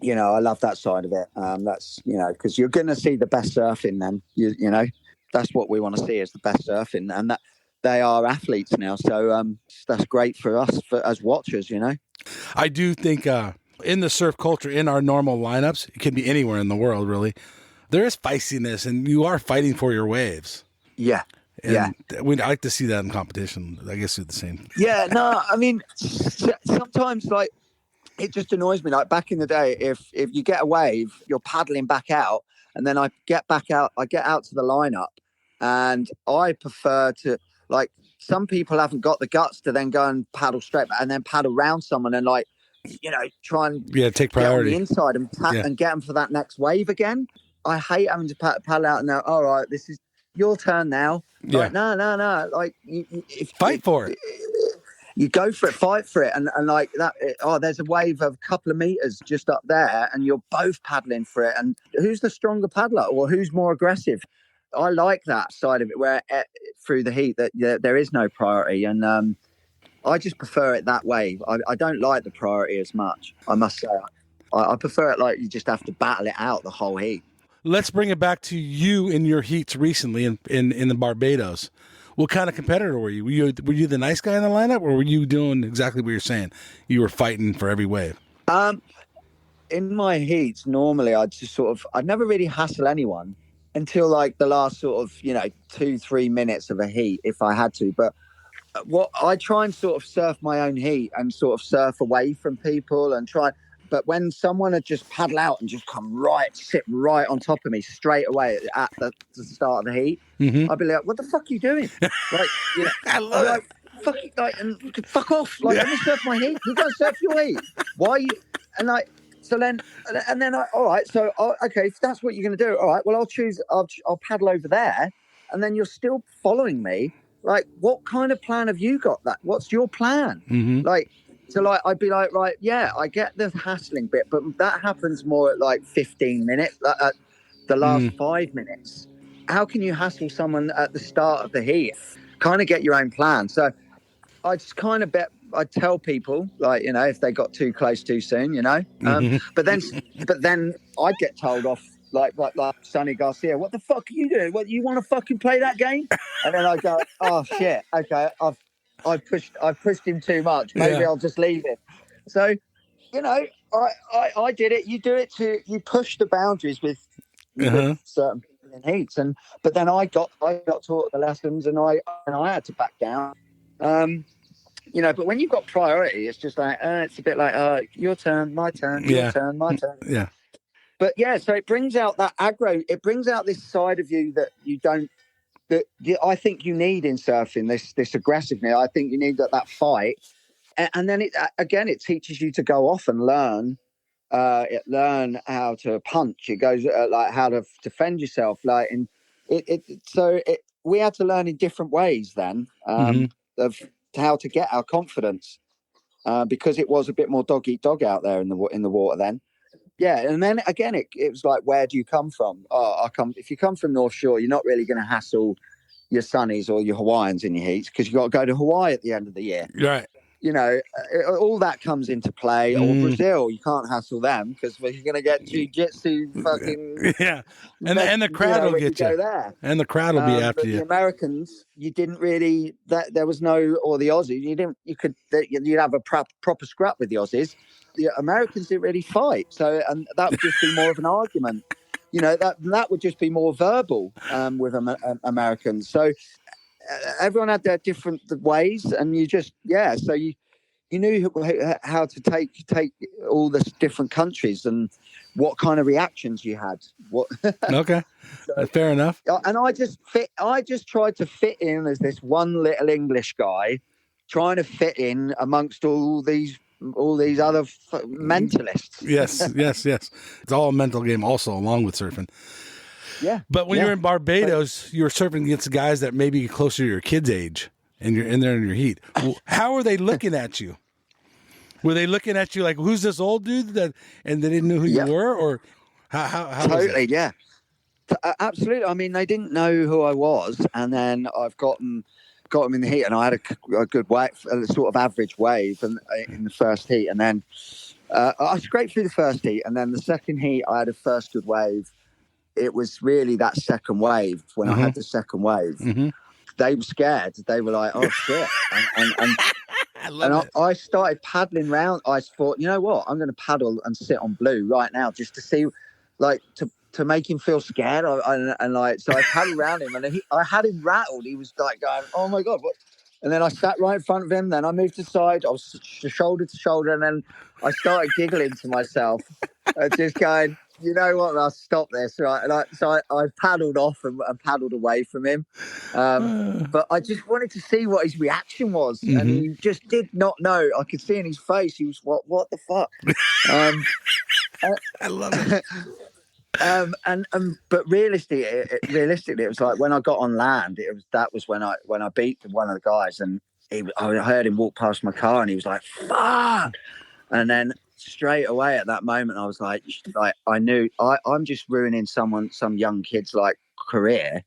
I love that side of it. That's, because you're going to see the best surfing then, that's what we want to see, is the best surfing, and that they are athletes now. So that's great for us as watchers, I do think in the surf culture, in our normal lineups, it can be anywhere in the world, really. There is feistiness, and you are fighting for your waves. Yeah. And I like to see that in competition. I guess it's the same. Yeah, no, I mean, sometimes like it just annoys me. Like back in the day, if you get a wave, you're paddling back out, and then I get out to the lineup, and I prefer to, like, some people haven't got the guts to then go and paddle straight back and then paddle around someone and try and take priority get on the inside and get them for that next wave again. I hate having to paddle out and now, all right, this is your turn now. Like, no. Like, fight for it. You go for it, fight for it, and like that. There's a wave of a couple of meters just up there, and you're both paddling for it. And who's the stronger paddler, or who's more aggressive? I like that side of it, where through the heat that there is no priority, and I just prefer it that way. I don't like the priority as much, I must say. I prefer it like you just have to battle it out the whole heat. Let's bring it back to you in your heats recently in the Barbados. What kind of competitor were you? Were you the nice guy in the lineup, or were you doing exactly what you're saying? You were fighting for every wave. In my heats, normally I'd never really hassle anyone until like the last sort of 2-3 minutes of a heat if I had to. But what I try and sort of surf my own heat and sort of surf away from people and try. But when someone had just paddle out and just sit right on top of me straight away at the start of the heat, I'd be like, "What the fuck are you doing?" Like, I love it. Fuck off! Like, let me surf my heat. You go surf your heat. Why? And like, So then, and then all right. So okay, if that's what you're going to do, all right. Well, I'll paddle over there, and then you're still following me. Like, what kind of plan have you got? What's your plan? Like, so like, I'd be like, right, yeah, I get the hassling bit, but that happens more at like 15 minutes, at the last 5 minutes. How can you hassle someone at the start of the heat? Kind of get your own plan. So I just kind of I tell people, like, you know, if they got too close too soon, you know. But then I get told off, like Sonny Garcia, what the fuck are you doing? What, you want to fucking play that game? And then I go, oh shit, okay, I've pushed him too much. Maybe I'll just leave it. So, you know, I did it. You do it you push the boundaries with certain heats, but then I got taught the lessons, and I had to back down. You know, but when you've got priority, it's just like, it's a bit like, your turn, my turn, your turn, my turn. Yeah. But yeah, so it brings out that aggro. It brings out this side of you that you don't, I think you need in surfing, this aggressiveness. I think you need that fight. And then it teaches you to go off and learn how to punch. It goes like how to defend yourself. Like, and we had to learn in different ways then of how to get our confidence, because it was a bit more dog eat dog out there in the water then. Yeah, and then again, it was like, where do you come from? If you come from North Shore, you're not really going to hassle your Sunnies or your Hawaiians in your heats, because you got to go to Hawaii at the end of the year. Right. You know, all that comes into play. Or Brazil, you can't hassle them because you're going to get jiu-jitsu fucking... Yeah, and the crowd will get you. Go there. And the crowd will be after you. The Americans, you didn't really... There was no... Or the Aussies, you'd have a proper scrap with the Aussies. The Americans didn't really fight. So, and that would just be more of an argument. You know, that would just be more verbal with Americans. So everyone had their different ways, and you just so you knew how to take all the different countries and what kind of reactions you had. Okay, so, fair enough. And I just tried to fit in as this one little English guy trying to fit in amongst all these other mentalists. Yes. It's all a mental game also, along with surfing. Yeah. But when you're in Barbados, you were surfing against guys that may be closer to your kid's age, and you're in there in your heat. How are they looking at you? Were they looking at you like, who's this old dude and they didn't know who you were? Or how totally, yeah. Absolutely. I mean, they didn't know who I was, and then I've got them in the heat, and I had a good wave, a sort of average wave in the first heat, and then I scraped through the first heat, and then the second heat I had a first good wave. It was really that second wave when I had the second wave. They were scared. They were like, "Oh shit!" I started paddling around. I thought, you know what? I'm going to paddle and sit on Blue right now just to see, like, to make him feel scared. So I paddled around him, and I had him rattled. He was like going, "Oh my god!" What? And then I sat right in front of him. Then I moved to the side. I was shoulder to shoulder, and then I started giggling to myself, just going, you know what? I'll stop this, right? And I paddled off and paddled away from him. But I just wanted to see what his reaction was, and he just did not know. I could see in his face, he was what the fuck? I love it. But realistically, it was like when I got on land. That was when I beat one of the guys, and I heard him walk past my car, and he was like, "Fuck!" And then straight away at that moment, I was like I knew I'm just ruining some young kid's like career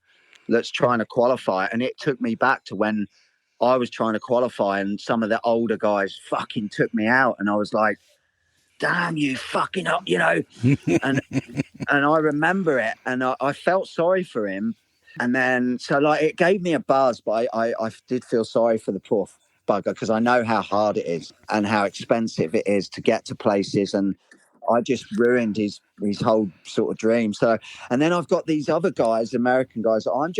that's trying to qualify, and it took me back to when I was trying to qualify, and some of the older guys fucking took me out, and I was like, damn you fucking up, you know. and I remember it, and I felt sorry for him, and then so like it gave me a buzz, but I did feel sorry for the poor bugger, because I know how hard it is and how expensive it is to get to places, and I just ruined his whole sort of dream. So, and then I've got these other guys, American guys, I'm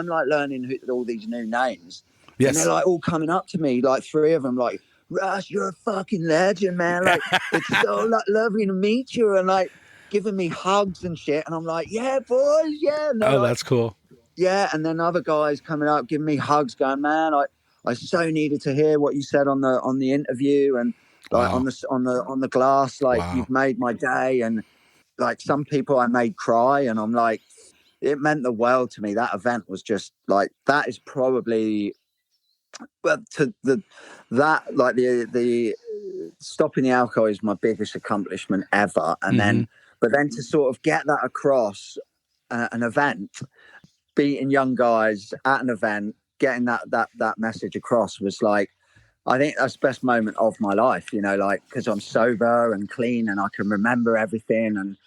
like learning all these new names. Yes. And they're like all coming up to me, like three of them, like, "Russ, you're a fucking legend, man. Like, it's so lovely to meet you," and like giving me hugs and shit. And I'm like, "Yeah, boys, yeah." No, that's cool. Yeah, and then other guys coming up, giving me hugs, going, "Man, I so needed to hear what you said on the interview." And like Wow. on the glass. Like, Wow. you've made my day. And like, some people I made cry, and I'm like, it meant the world to me. That event was just like, that is probably, well, to the stopping the alcohol is my biggest accomplishment ever. And Mm-hmm. then, but then to sort of get that across an event, beating young guys at an event, getting that message across was like, I think that's the best moment of my life, you know, like, because I'm sober and clean and I can remember everything, and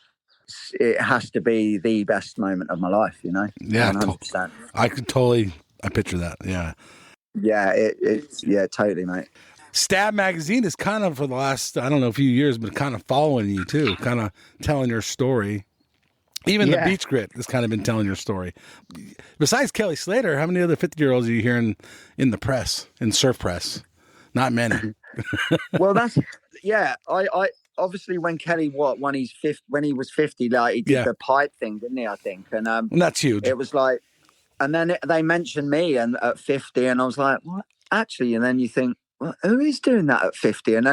it has to be the best moment of my life, you know. Yeah. 100%. I could totally. I picture that. Yeah. Yeah, it's yeah, totally, mate. Stab Magazine is kind of for the last, I don't know, a few years, but kind of following you too, kind of telling your story. Even the Yeah. Beach Grit has kind of been telling your story. Besides Kelly Slater, how many other 50-year-olds are you hearing in the press, in surf press? Not many. Well, that's, yeah. I obviously, when Kelly when he was 50, like, he did Yeah. the pipe thing, didn't he? I think, and And that's huge. it was like, and then they mentioned me and at 50, and I was like, what? Actually, and then you think, well, who is doing that at 50? And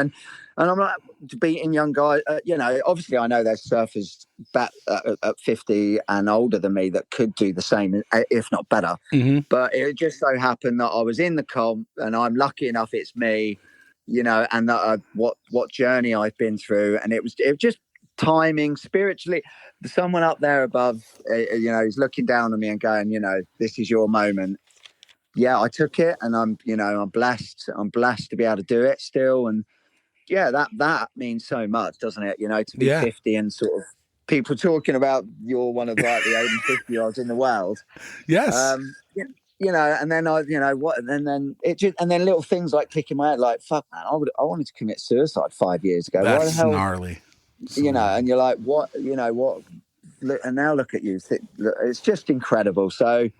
I'm like, beating young guys. You know, obviously, I know there's surfers at 50 and older than me that could do the same, if not better. Mm-hmm. But it just so happened that I was in the comp, and I'm lucky enough it's me, you know, and that what journey I've been through, and it was just timing spiritually. Someone up there above, you know, is looking down on me and going, you know, this is your moment. Yeah, I took it, and I'm, you know, I'm blessed. I'm blessed to be able to do it still, and yeah, that means so much, doesn't it? You know, to be Yeah. 50 and sort of people talking about you're one of like the oldest 50-year-olds in the world. Yes. You know, and then you know what, and then it just, and then little things like clicking my head, like, fuck, man, I wanted to commit suicide 5 years ago. Why the That's hell, gnarly. you know? And you're like, what, you know, what? And now look at you. It's just incredible. So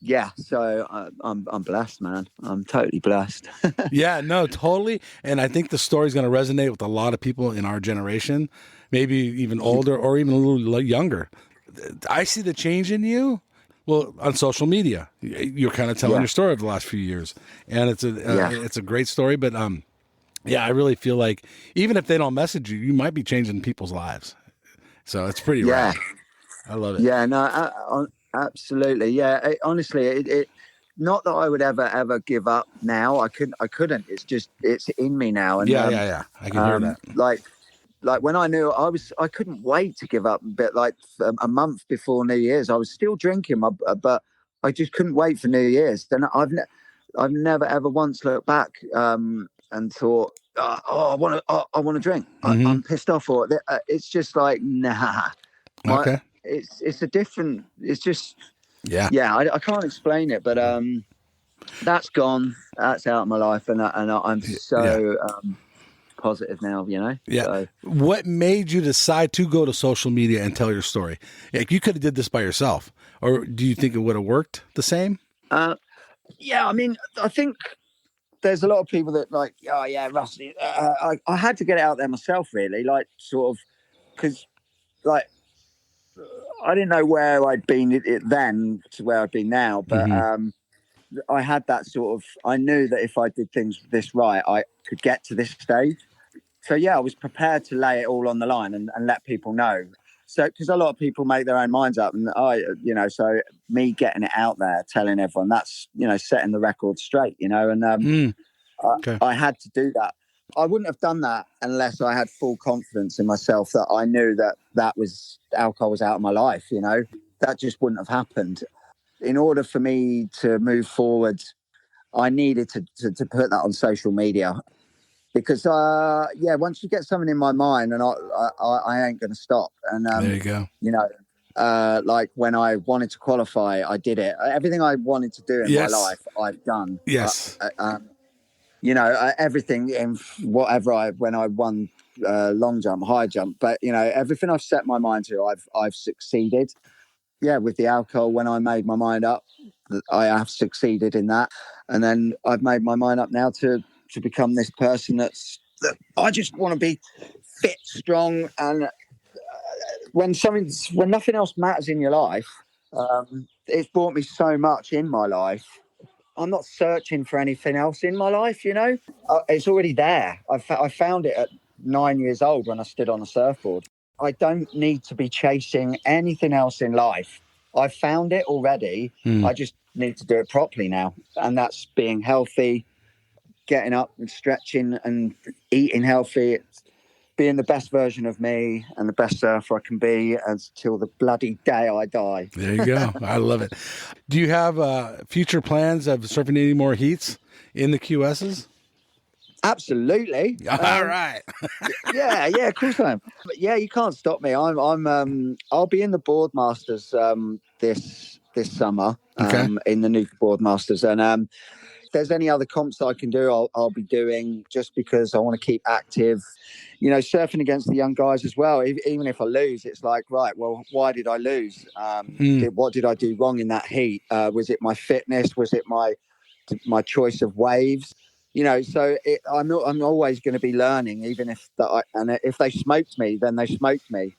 yeah, so I'm blessed, man. I'm totally blessed. Yeah, no, totally. And I think the story's going to resonate with a lot of people in our generation, maybe even older or even a little younger. I see the change in you. Well, on social media, you're kind of telling Yeah. your story of the last few years, and it's Yeah. it's a great story. But yeah, I really feel like even if they don't message you, you might be changing people's lives. So it's pretty Yeah. rad. I love it. Yeah, no, absolutely. Yeah, honestly, it not that I would ever give up now. I couldn't. It's just, it's in me now. And Yeah. I can hear that. like when I knew I couldn't wait to give up. But like a month before New Year's, I was still drinking, but I just couldn't wait for New Year's. Then I've never ever once looked back and thought, I want to drink. Mm-hmm. I'm pissed off, or it's just like, nah. Okay. It's a different. It's just, Yeah. yeah. I can't explain it, but that's gone. That's out of my life, and I'm so positive now. You know. Yeah. So What made you decide to go to social media and tell your story? Like, you could have did this by yourself, or do you think it would have worked the same? yeah. I mean, I think there's a lot of people that like, oh yeah, Rusty. I had to get it out there myself, really. Like, sort of, because like, I didn't know where I'd been then to where I've been now, but Mm-hmm. I had that sort of, I knew that if I did things this right, I could get to this stage. So yeah, I was prepared to lay it all on the line and let people know. So, because a lot of people make their own minds up, and you know, so me getting it out there, telling everyone, that's, you know, setting the record straight, you know, and Okay. I had to do that. I wouldn't have done that unless I had full confidence in myself that I knew that was, alcohol was out of my life, you know, that just wouldn't have happened. In order for me to move forward, I needed to put that on social media, because yeah, once you get something in my mind, and I ain't going to stop. And There you go. you know, like when I wanted to qualify, I did it. Everything I wanted to do in my Yes. life, I've done. Yes. You know, everything in whatever when I won long jump, high jump, but you know, everything I've set my mind to, I've succeeded. Yeah, with the alcohol, when I made my mind up, I have succeeded in that. And then I've made my mind up now to become this person that I just want to be fit, strong, and when nothing else matters in your life, it's brought me so much in my life. I'm not searching for anything else in my life, you know. It's already there. I found it at 9 years old when I stood on a surfboard. I don't need to be chasing anything else in life. I found it already. I just need to do it properly now. And that's being healthy, getting up and stretching and eating healthy. It's being the best version of me and the best surfer I can be until the bloody day I die. There you go. I love it. Do you have future plans of surfing any more heats in the QSs? Absolutely. All right. Yeah, of course I am. But yeah, you can't stop me. I'll be in the Boardmasters this summer. Okay. In the new Boardmasters, and if there's any other comps that I can do, I'll be doing, just because I want to keep active. You know, surfing against the young guys as well. Even if I lose, it's like, right, well, why did I lose? What did I do wrong in that heat? Was it my fitness? Was it my choice of waves? You know, so I'm always going to be learning, even if if they smoked me, then they smoked me.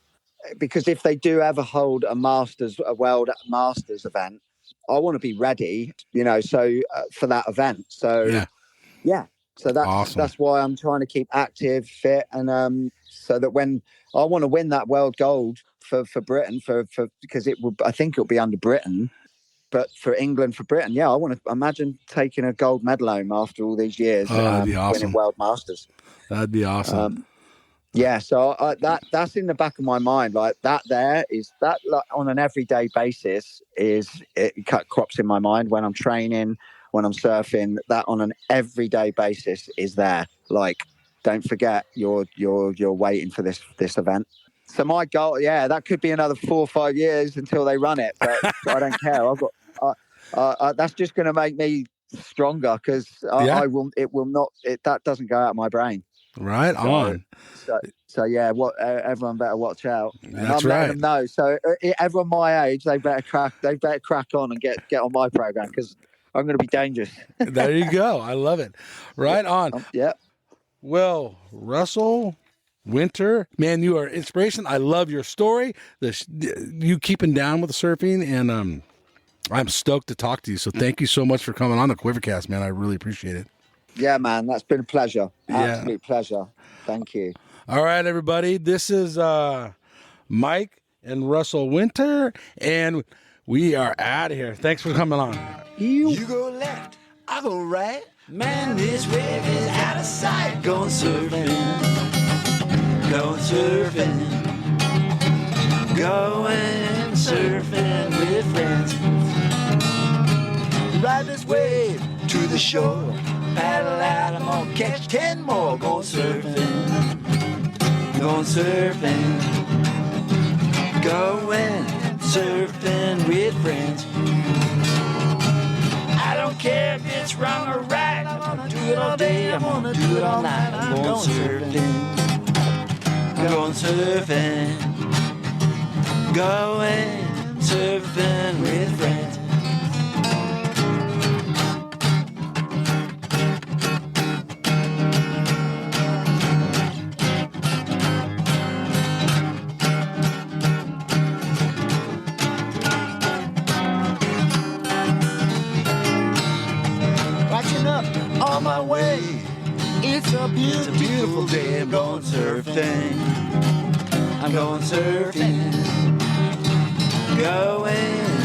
Because if they do ever hold a World Masters event, I want to be ready, you know, so for that event. So yeah. So that's why I'm trying to keep active, fit, and so that when I want to win that world gold for Britain, for because I think it'll be under Britain. But for England, for Britain, yeah, I want to imagine taking a gold medal home after all these years, that'd be awesome. winning World Masters. That'd be awesome. Yeah, so that's in the back of my mind. Like that, like, on an everyday basis, it crops in my mind when I'm training, when I'm surfing. That on an everyday basis is there. Like, don't forget, you're waiting for this event. So my goal, yeah, that could be another 4 or 5 years until they run it, but I don't care. I've got. That's just going to make me stronger, because I will. It will not. That doesn't go out of my brain. Right on. So yeah, everyone better watch out. That's I'm right. letting them know. So everyone my age, they better crack on and get on my program, because I'm going to be dangerous. There you go. I love it. Right on. Yeah. Well, Russell Winter, man, you are inspiration. I love your story. You keeping down with the surfing, and I'm stoked to talk to you. So thank you so much for coming on the QuiverCast, man. I really appreciate it. Yeah, man, that's been a pleasure. Yeah. Absolute pleasure. Thank you. All right, everybody. This is Mike and Russell Winter, and we are out of here. Thanks for coming on. You go left, I go right. Man, this wave is out of sight. Going surfing, going surfing, going surfing with friends. Ride this wave to the shore. Paddle out, I'm gonna catch 10 more. Going surfing, going surfing, going surfing with friends. I don't care if it's wrong or right. I'm gonna do it all day, I'm gonna do it all night. I'm going surfing, going surfing, going surfing with friends. On my way, it's a beautiful day. I'm going surfing, I'm going surfing, going